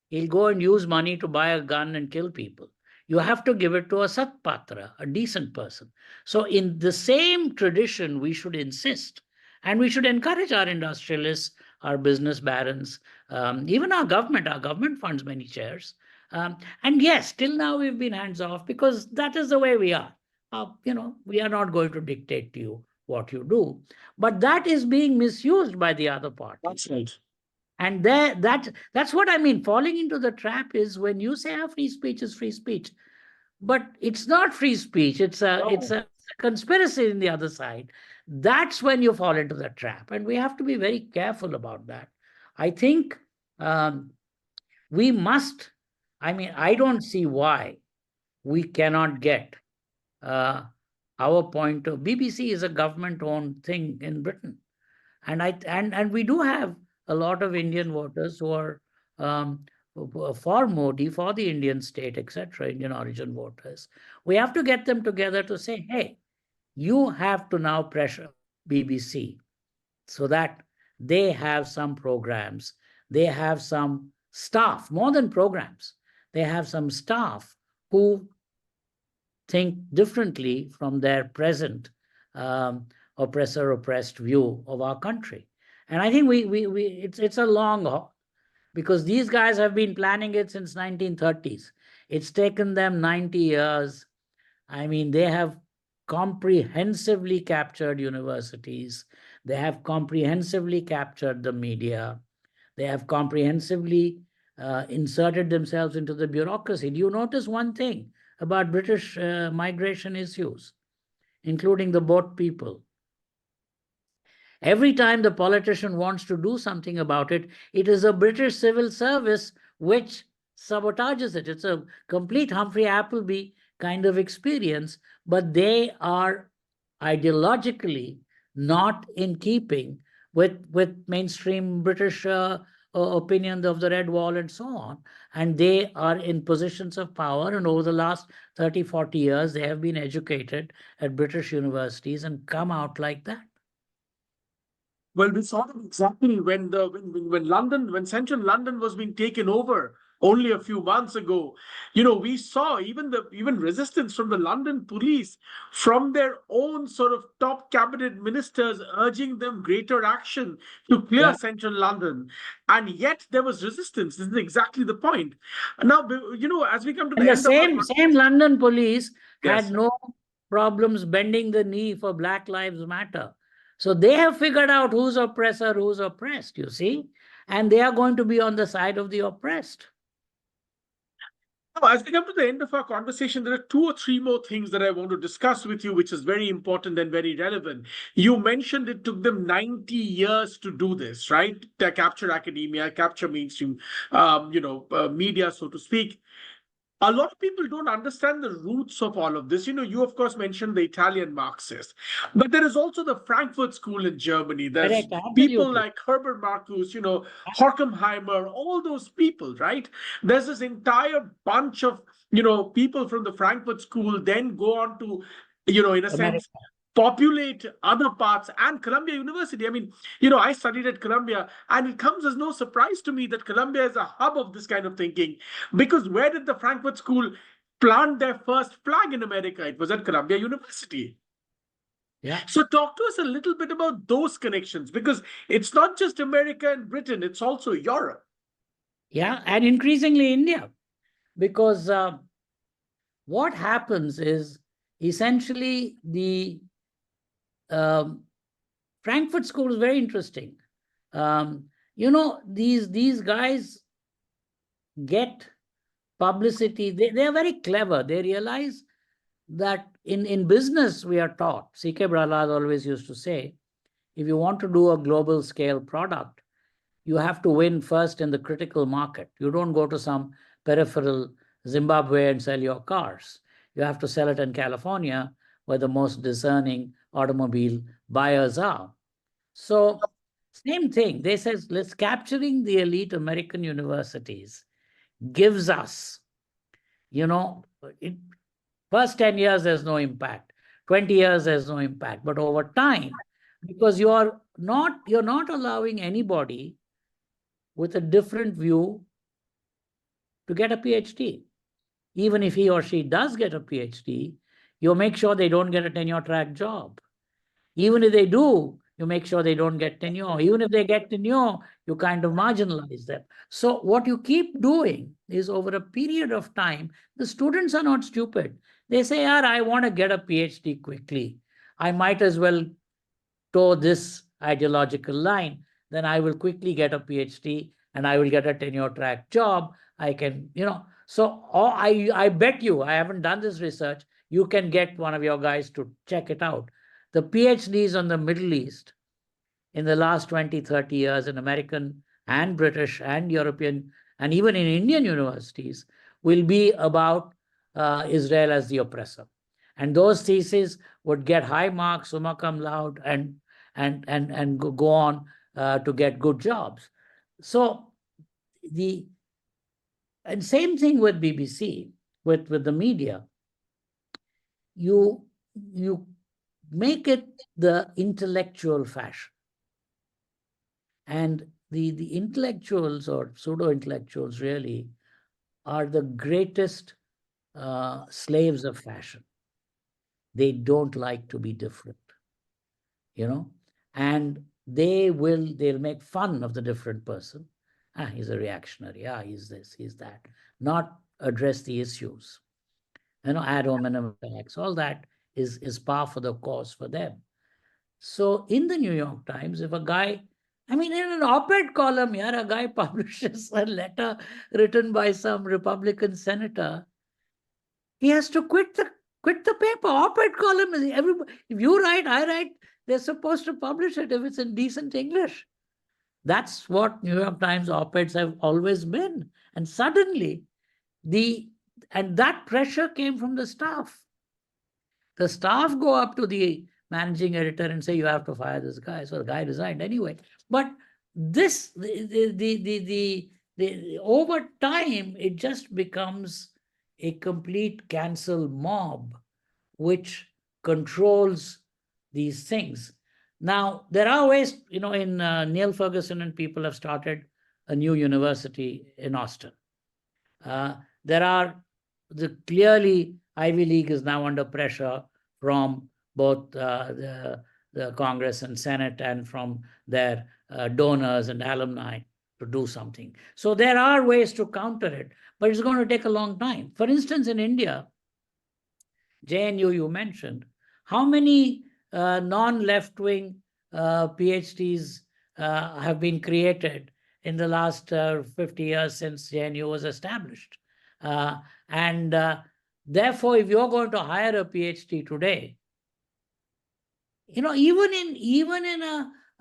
He'll go and use money to buy a gun and kill people. You have to give it to a Satpatra, a decent person. So in the same tradition, we should insist, and we should encourage our industrialists, our business barons, even our government. Our government funds many chairs. And yes, till now we've been hands off because that is the way we are. We are not going to dictate to you what you do. But that is being misused by the other party. That's right. And that's what I mean. Falling into the trap is when you say free speech is free speech. But it's not free speech. It's a conspiracy in the other side. That's when you fall into the trap. And we have to be very careful about that. I think we must, I don't see why we cannot get our our point of BBC is a government-owned thing in Britain, and we do have a lot of Indian voters who are for Modi, for the Indian state, etc., Indian origin voters. We have to get them together to say, hey, you have to now pressure BBC so that they have some programs, they have some staff, more than programs, they have some staff who think differently from their present oppressor-oppressed view of our country. And I think it's a long haul, because these guys have been planning it since 1930s. It's taken them 90 years. I mean, they have comprehensively captured universities. They have comprehensively captured the media. They have comprehensively inserted themselves into the bureaucracy. Do you notice one thing about British migration issues, including the boat people? Every time the politician wants to do something about it, it is a British civil service which sabotages it. It's a complete Humphrey Appleby kind of experience, but they are ideologically not in keeping with mainstream British opinion of the Red Wall and so on. And they are in positions of power. And over the last 30, 40 years, they have been educated at British universities and come out like that. Well, we saw that exactly when London, when central London was being taken over only a few months ago. We saw even resistance from the London police, from their own sort of top cabinet ministers, urging them greater action to clear central London, and yet there was resistance. This is exactly the point. Now, as we come to And the the end of same London police Yes. had no problems bending the knee for Black Lives Matter. So they have figured out who's oppressor, who's oppressed, you see, and they are going to be on the side of the oppressed. Now, as we come to the end of our conversation, there are 2 or 3 more things that I want to discuss with you, which is very important and very relevant. You mentioned it took them 90 years to do this, right? To capture academia, capture mainstream, media, so to speak. A lot of people don't understand the roots of all of this. You of course mentioned the Italian Marxist, but there is also the Frankfurt School in Germany. There's Correct, people absolutely. like Herbert Marcuse, Horkheimer, all those people, right? There's this entire bunch of, people from the Frankfurt School then go on to, in a sense, America. populate other parts, and Columbia University. I mean, I studied at Columbia, and it comes as no surprise to me that Columbia is a hub of this kind of thinking, because where did the Frankfurt School plant their first flag in America? It was at Columbia University. Yeah. So talk to us a little bit about those connections, because it's not just America and Britain, it's also Europe. Yeah, and increasingly India, because what happens is essentially the Frankfurt School is very interesting. These guys get publicity. They are very clever. They realize that in business we are taught, C.K. Prahlad always used to say, if you want to do a global scale product, you have to win first in the critical market. You don't go to some peripheral Zimbabwe and sell your cars. You have to sell it in California, where the most discerning automobile buyers are. So same thing. They says, let's capturing the elite American universities gives us, first 10 years, there's no impact. 20 years, there's no impact. But over time, because you're not allowing anybody with a different view to get a PhD. Even if he or she does get a PhD, you make sure they don't get a tenure track job. Even if they do, you make sure they don't get tenure. Even if they get tenure, you kind of marginalize them. So what you keep doing is, over a period of time, the students are not stupid. They say, I want to get a PhD quickly. I might as well toe this ideological line. Then I will quickly get a PhD and I will get a tenure track job. I can, so I bet you, I haven't done this research, you can get one of your guys to check it out. The PhDs on the Middle East in the last 20, 30 years in American and British and European and even in Indian universities will be about Israel as the oppressor. And those theses would get high marks, summa cum laude, and go on to get good jobs. So and same thing with BBC, with the media. You make it the intellectual fashion. And the intellectuals or pseudo-intellectuals really are the greatest slaves of fashion. They don't like to be different, and they'll make fun of the different person. He's a reactionary. He's this, he's that. Not address the issues. Ad hominem attacks. All that is par for the course for them. So in the New York Times, if a guy, in an op-ed column, a guy publishes a letter written by some Republican senator, he has to quit the paper. Op-ed column is everybody. If you write, I write. They're supposed to publish it if it's in decent English. That's what New York Times op-eds have always been. And suddenly, that pressure came from the staff. The staff go up to the managing editor and say, you have to fire this guy. So the guy resigned anyway. But this, over time, it just becomes a complete cancel mob, which controls these things. Now, there are ways, in Neil Ferguson and people have started a new university in Austin. There are clearly Ivy League is now under pressure from both the Congress and Senate and from their donors and alumni to do something. So there are ways to counter it, but it's going to take a long time. For instance, in India, JNU you mentioned, how many non-left-wing PhDs have been created in the last 50 years since JNU was established? Therefore, if you're going to hire a PhD today, even in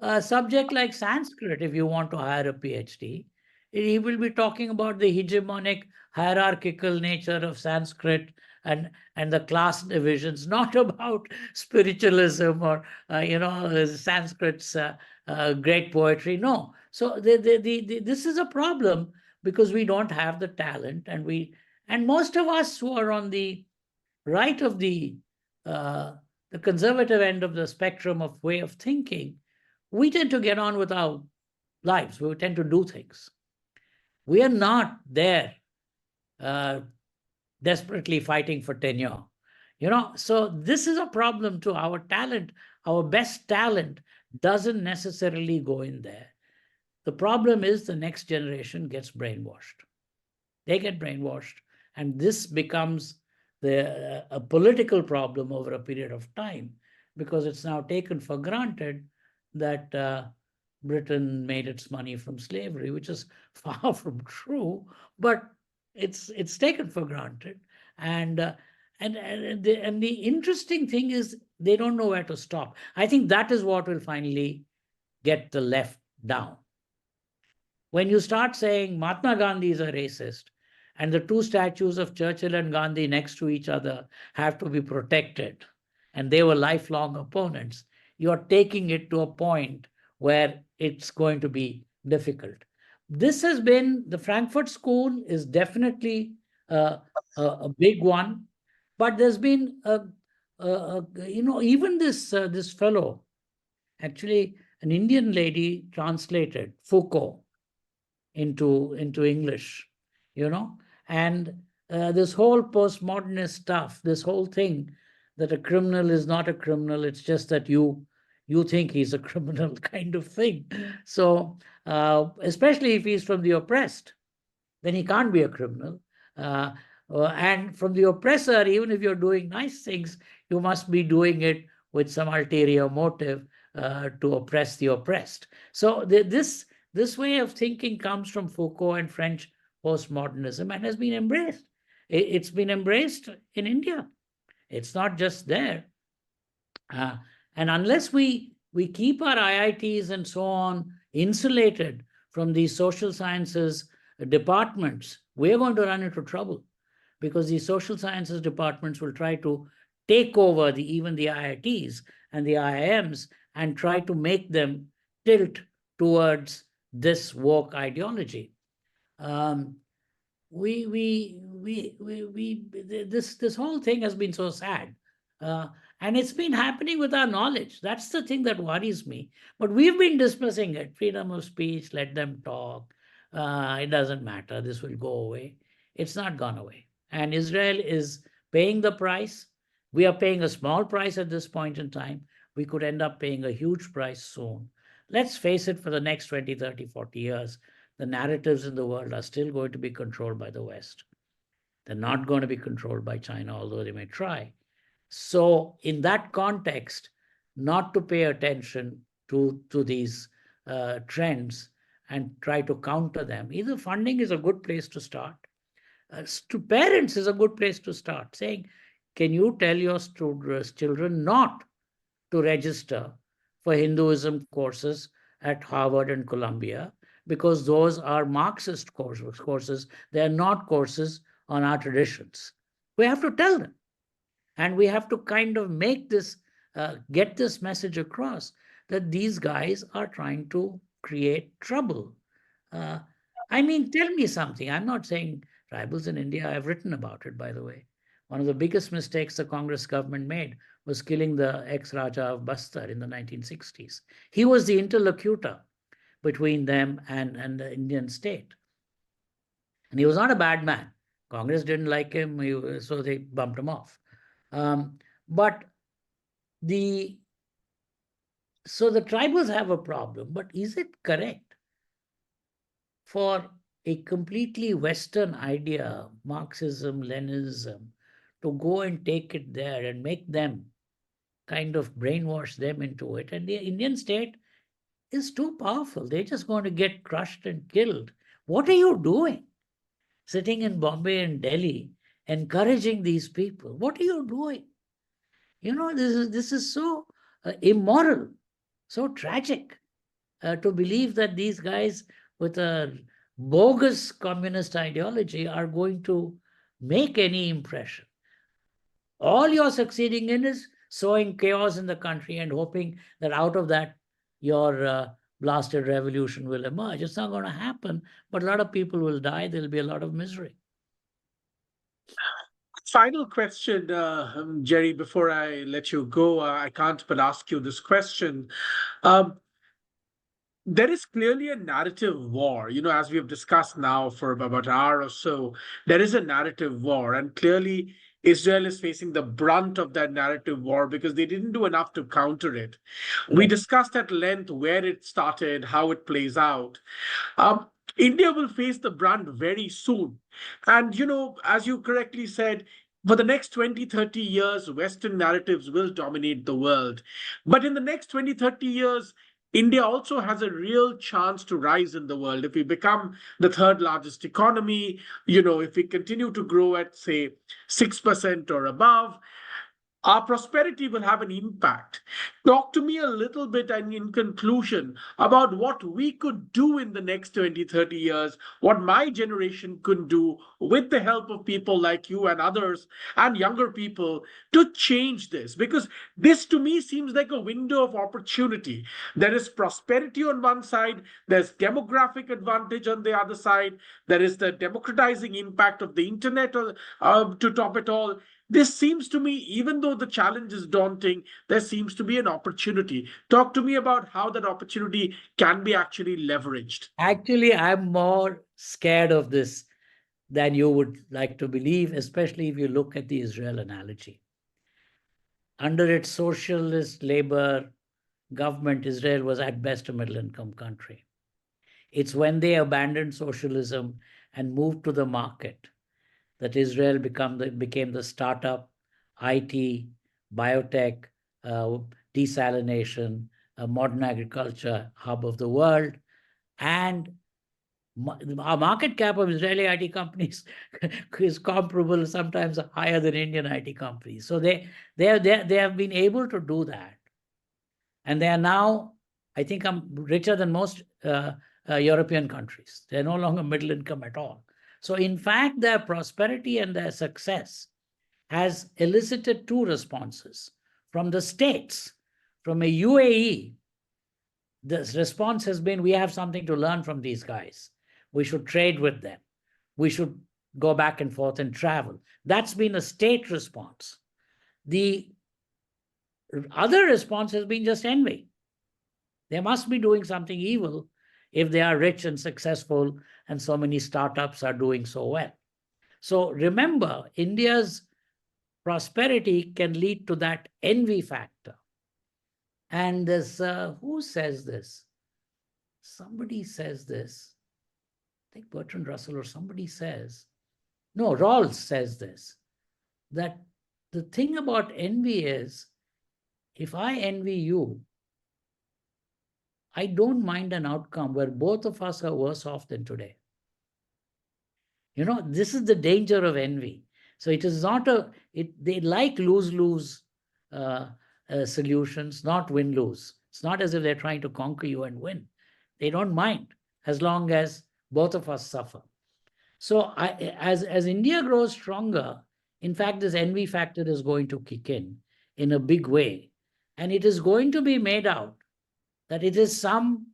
a subject like Sanskrit, if you want to hire a PhD, he will be talking about the hegemonic hierarchical nature of Sanskrit and the class divisions, not about spiritualism or Sanskrit's great poetry. No. So this is a problem because we don't have the talent, and most of us who are on the right of the conservative end of the spectrum of way of thinking, we tend to get on with our lives. We tend to do things. We are not there desperately fighting for tenure. So this is a problem too. Our talent, our best talent doesn't necessarily go in there. The problem is the next generation gets brainwashed. They get brainwashed, and this becomes a political problem over a period of time, because it's now taken for granted that Britain made its money from slavery, which is far from true, but it's taken for granted. And the interesting thing is they don't know where to stop. I think that is what will finally get the left down. When you start saying Mahatma Gandhi is a racist, and the two statues of Churchill and Gandhi next to each other have to be protected, and they were lifelong opponents, you're taking it to a point where it's going to be difficult. This has been, the Frankfurt School is definitely a big one, but there's been, even this fellow, actually an Indian lady translated Foucault into English, and this whole postmodernist stuff, this whole thing that a criminal is not a criminal, it's just that you think he's a criminal kind of thing. So especially if he's from the oppressed, then he can't be a criminal. And from the oppressor, even if you're doing nice things, you must be doing it with some ulterior motive to oppress the oppressed. So this way of thinking comes from Foucault and French postmodernism and has been embraced. It's been embraced in India. It's not just there. And unless we keep our IITs and so on insulated from these social sciences departments, we're going to run into trouble, because these social sciences departments will try to take over even the IITs and the IIMs and try to make them tilt towards this woke ideology. This whole thing has been so sad. And it's been happening with our knowledge. That's the thing that worries me. But we've been dismissing it. Freedom of speech, let them talk. It doesn't matter. This will go away. It's not gone away. And Israel is paying the price. We are paying a small price at this point in time. We could end up paying a huge price soon. Let's face it, for the next 20, 30, 40 years, the narratives in the world are still going to be controlled by the West. They're not going to be controlled by China, although they may try. So in that context, not to pay attention to these trends and try to counter them. Either funding is a good place to start. To parents is a good place to start, saying, can you tell your children not to register for Hinduism courses at Harvard and Columbia, because those are Marxist courses. They are not courses on our traditions. We have to tell them. And we have to kind of make this, get this message across, that these guys are trying to create trouble. I mean, tell me something. I'm not saying tribals in India. I've written about it, by the way. One of the biggest mistakes the Congress government made was killing the ex-Raja of Bastar in the 1960s. He was the interlocutor between them and the Indian state. And he was not a bad man. Congress didn't like him, so they bumped him off. But the tribals have a problem, but is it correct for a completely Western idea, Marxism, Leninism, to go and take it there and make them kind of brainwash them into it? And the Indian state is too powerful. They're just going to get crushed and killed. What are you doing? Sitting in Bombay and Delhi, encouraging these people. What are you doing? You know, this is so immoral, so tragic to believe that these guys with a bogus communist ideology are going to make any impression. All you're succeeding in is sowing chaos in the country and hoping that out of that your blasted revolution will emerge. It's not going to happen, but a lot of people will die. There'll be a lot of misery. Final question, Jerry, before I let you go, I can't but ask you this question. There is clearly a narrative war, as we have discussed now for about an hour or so. There is a narrative war, and clearly Israel is facing the brunt of that narrative war because they didn't do enough to counter it. We discussed at length where it started, how it plays out. India will face the brunt very soon. And, as you correctly said, for the next 20, 30 years, Western narratives will dominate the world. But in the next 20, 30 years, India also has a real chance to rise in the world. If we become the third largest economy, if we continue to grow at, say, 6% or above, our prosperity will have an impact. Talk to me a little bit, and in conclusion, about what we could do in the next 20, 30 years, what my generation could do with the help of people like you and others and younger people to change this. Because this to me seems like a window of opportunity. There is prosperity on one side, there's demographic advantage on the other side, there is the democratizing impact of the internet to top it all. This seems to me, even though the challenge is daunting, there seems to be an opportunity. Talk to me about how that opportunity can be actually leveraged. Actually, I'm more scared of this than you would like to believe, especially if you look at the Israel analogy. Under its socialist labor government, Israel was at best a middle-income country. It's when they abandoned socialism and moved to the market that Israel became the startup, IT, biotech, desalination, modern agriculture hub of the world. And our market cap of Israeli IT companies is comparable, sometimes higher than Indian IT companies. So they have been able to do that. And they are now, I think, richer than most European countries. They're no longer middle income at all. So in fact, their prosperity and their success has elicited two responses from the states. From a UAE, the response has been, we have something to learn from these guys. We should trade with them. We should go back and forth and travel. That's been a state response. The other response has been just envy. They must be doing something evil if they are rich and successful and so many startups are doing so well. So remember, India's prosperity can lead to that envy factor. And there's, who says this? Somebody says this. I think Bertrand Russell or somebody says, no, Rawls says this, that the thing about envy is, if I envy you, I don't mind an outcome where both of us are worse off than today. You know, this is the danger of envy. So it is not they like lose-lose solutions, not win-lose. It's not as if they're trying to conquer you and win. They don't mind as long as both of us suffer. So as India grows stronger, in fact, this envy factor is going to kick in a big way. And it is going to be made out that it is some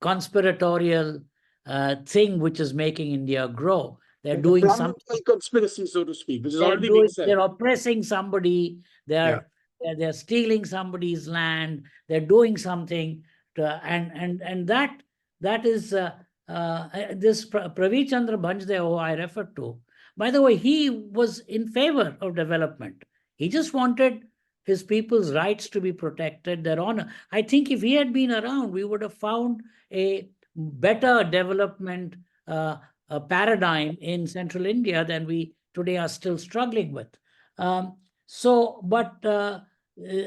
conspiratorial thing which is making India grow. They're doing some conspiracy, so to speak, which is already being said. They're oppressing somebody. They're stealing somebody's land. They're doing something, and that is this Pravi Chandra Bhanjde, who I referred to. By the way, he was in favor of development. He just wanted his people's rights to be protected, their honor. I think if he had been around, we would have found a better development paradigm in central India than we today are still struggling with. But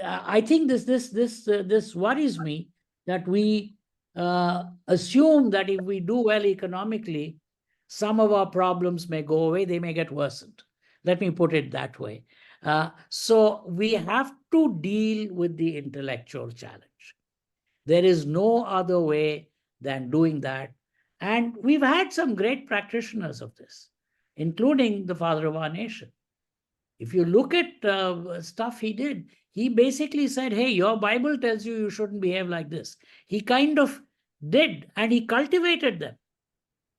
I think this worries me, that we assume that if we do well economically, some of our problems may go away, they may get worsened. Let me put it that way. So we have to deal with the intellectual challenge. There is no other way than doing that. And we've had some great practitioners of this, including the father of our nation. If you look at stuff he did, he basically said, hey, your Bible tells you shouldn't behave like this. He kind of did, and he cultivated them.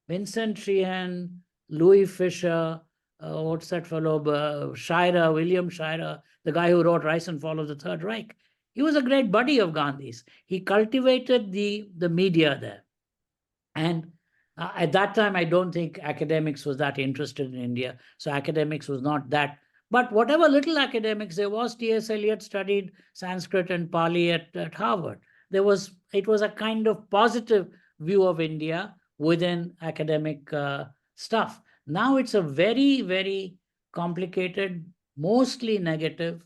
Vincent Sheehan, Louis Fisher, what's that fellow, Shirer, William Shirer, the guy who wrote Rise and Fall of the Third Reich. He was a great buddy of Gandhi's. He cultivated the media there. And at that time, I don't think academics was that interested in India. So academics was not that. But whatever little academics there was, T.S. Eliot studied Sanskrit and Pali at Harvard. It was a kind of positive view of India within academic stuff. Now it's a very, very complicated, mostly negative,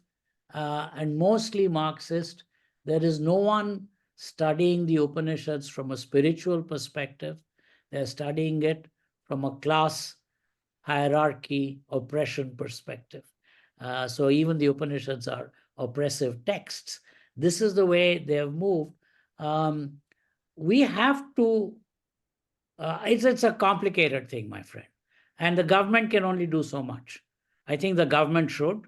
and mostly Marxist. There is no one studying the Upanishads from a spiritual perspective. They're studying it from a class hierarchy, oppression perspective. So even the Upanishads are oppressive texts. This is the way they have moved. We have to, it's a complicated thing, my friend. And the government can only do so much. I think the government should.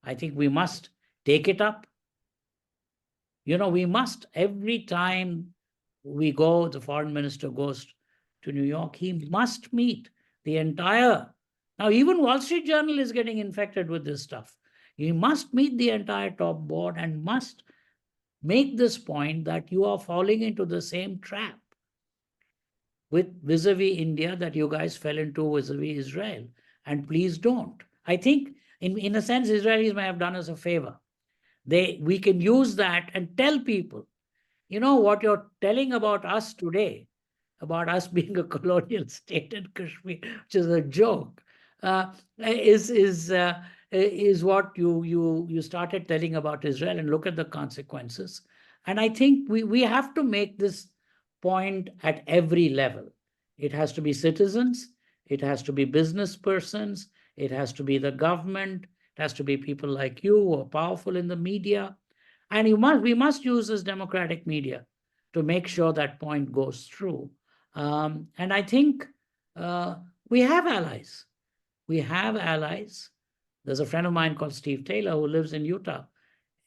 I think we must take it up. You know, we must, every time we go, the foreign minister goes to New York, he must meet the entire, now even Wall Street Journal is getting infected with this stuff. He must meet the entire top board and must make this point that you are falling into the same trap with vis-a-vis India that you guys fell into vis-a-vis Israel. And please don't. I think in a sense, Israelis may have done us a favor. We can use that and tell people, you know, what you're telling about us today, about us being a colonial state in Kashmir, which is a joke, is what you started telling about Israel, and look at the consequences. And I think we have to make this point at every level. It has to be citizens, it has to be business persons, it has to be the government, it has to be people like you who are powerful in the media. And we must use this democratic media to make sure that point goes through. And I think We have allies. We have allies. There's a friend of mine called Steve Taylor who lives in Utah.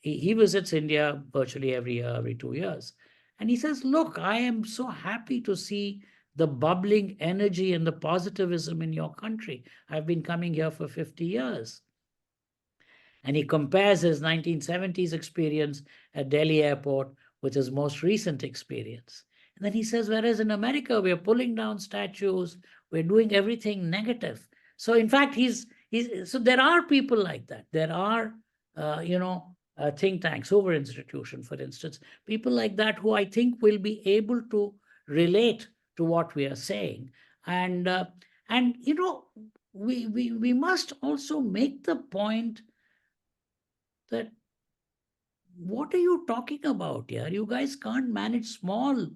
He visits India virtually every year, every 2 years. And he says, look, I am so happy to see the bubbling energy and the positivism in your country. I've been coming here for 50 years. And he compares his 1970s experience at Delhi airport with his most recent experience. And then he says, whereas in America, we're pulling down statues, we're doing everything negative. So in fact, so there are people like that. There are, think tanks, Hoover Institution, for instance, people like that who I think will be able to relate to what we are saying. And we must also make the point that what are you talking about here? You guys can't manage small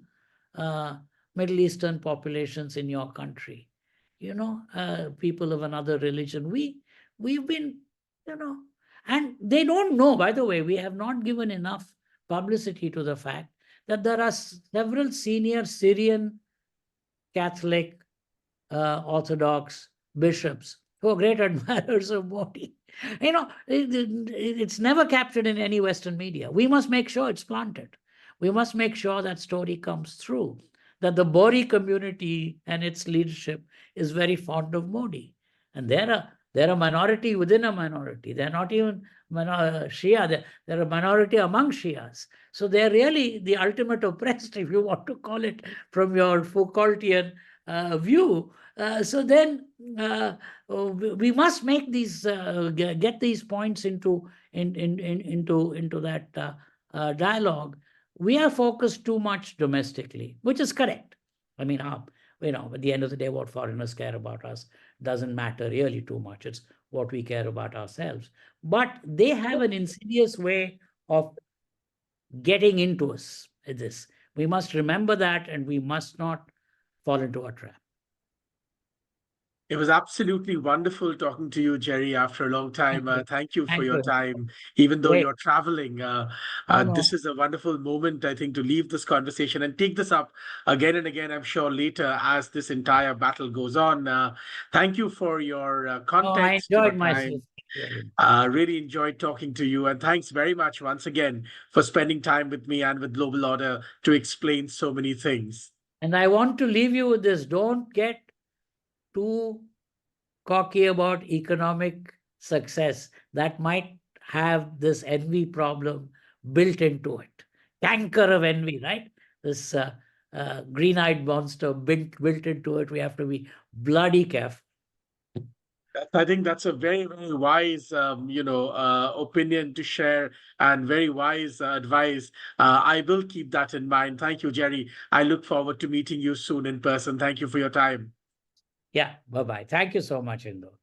Middle Eastern populations in your country. People of another religion. We've been, and they don't know, by the way, we have not given enough publicity to the fact that there are several senior Syrian Catholic Orthodox bishops who are great admirers of Modi. It's never captured in any Western media. We must make sure it's planted. We must make sure that story comes through, that the Bori community and its leadership is very fond of Modi. And they're a minority within a minority. They're not even Shia. They're a minority among Shias. So they're really the ultimate oppressed, if you want to call it, from your Foucaultian view. So then we must make these get these points into that dialogue. We are focused too much domestically, which is correct. I mean, at the end of the day, what foreigners care about us doesn't matter really too much. It's what we care about ourselves. But they have an insidious way of getting into us. This we must remember that, and we must not fall into a trap. It was absolutely wonderful talking to you, Jerry, after a long time. Thank you for your time, even though you're traveling. This is a wonderful moment, I think, to leave this conversation and take this up again and again, I'm sure, later as this entire battle goes on. Thank you for your context. I enjoyed myself. Really enjoyed talking to you. And thanks very much once again for spending time with me and with Global Order to explain so many things. And I want to leave you with this. Don't get too cocky about economic success. That might have this envy problem built into it. Canker of envy, right? This green-eyed monster built into it. We have to be bloody careful. I think that's a very, very wise, opinion to share, and very wise advice. I will keep that in mind. Thank you, Jerry. I look forward to meeting you soon in person. Thank you for your time. Yeah, bye-bye. Thank you so much, Hindol.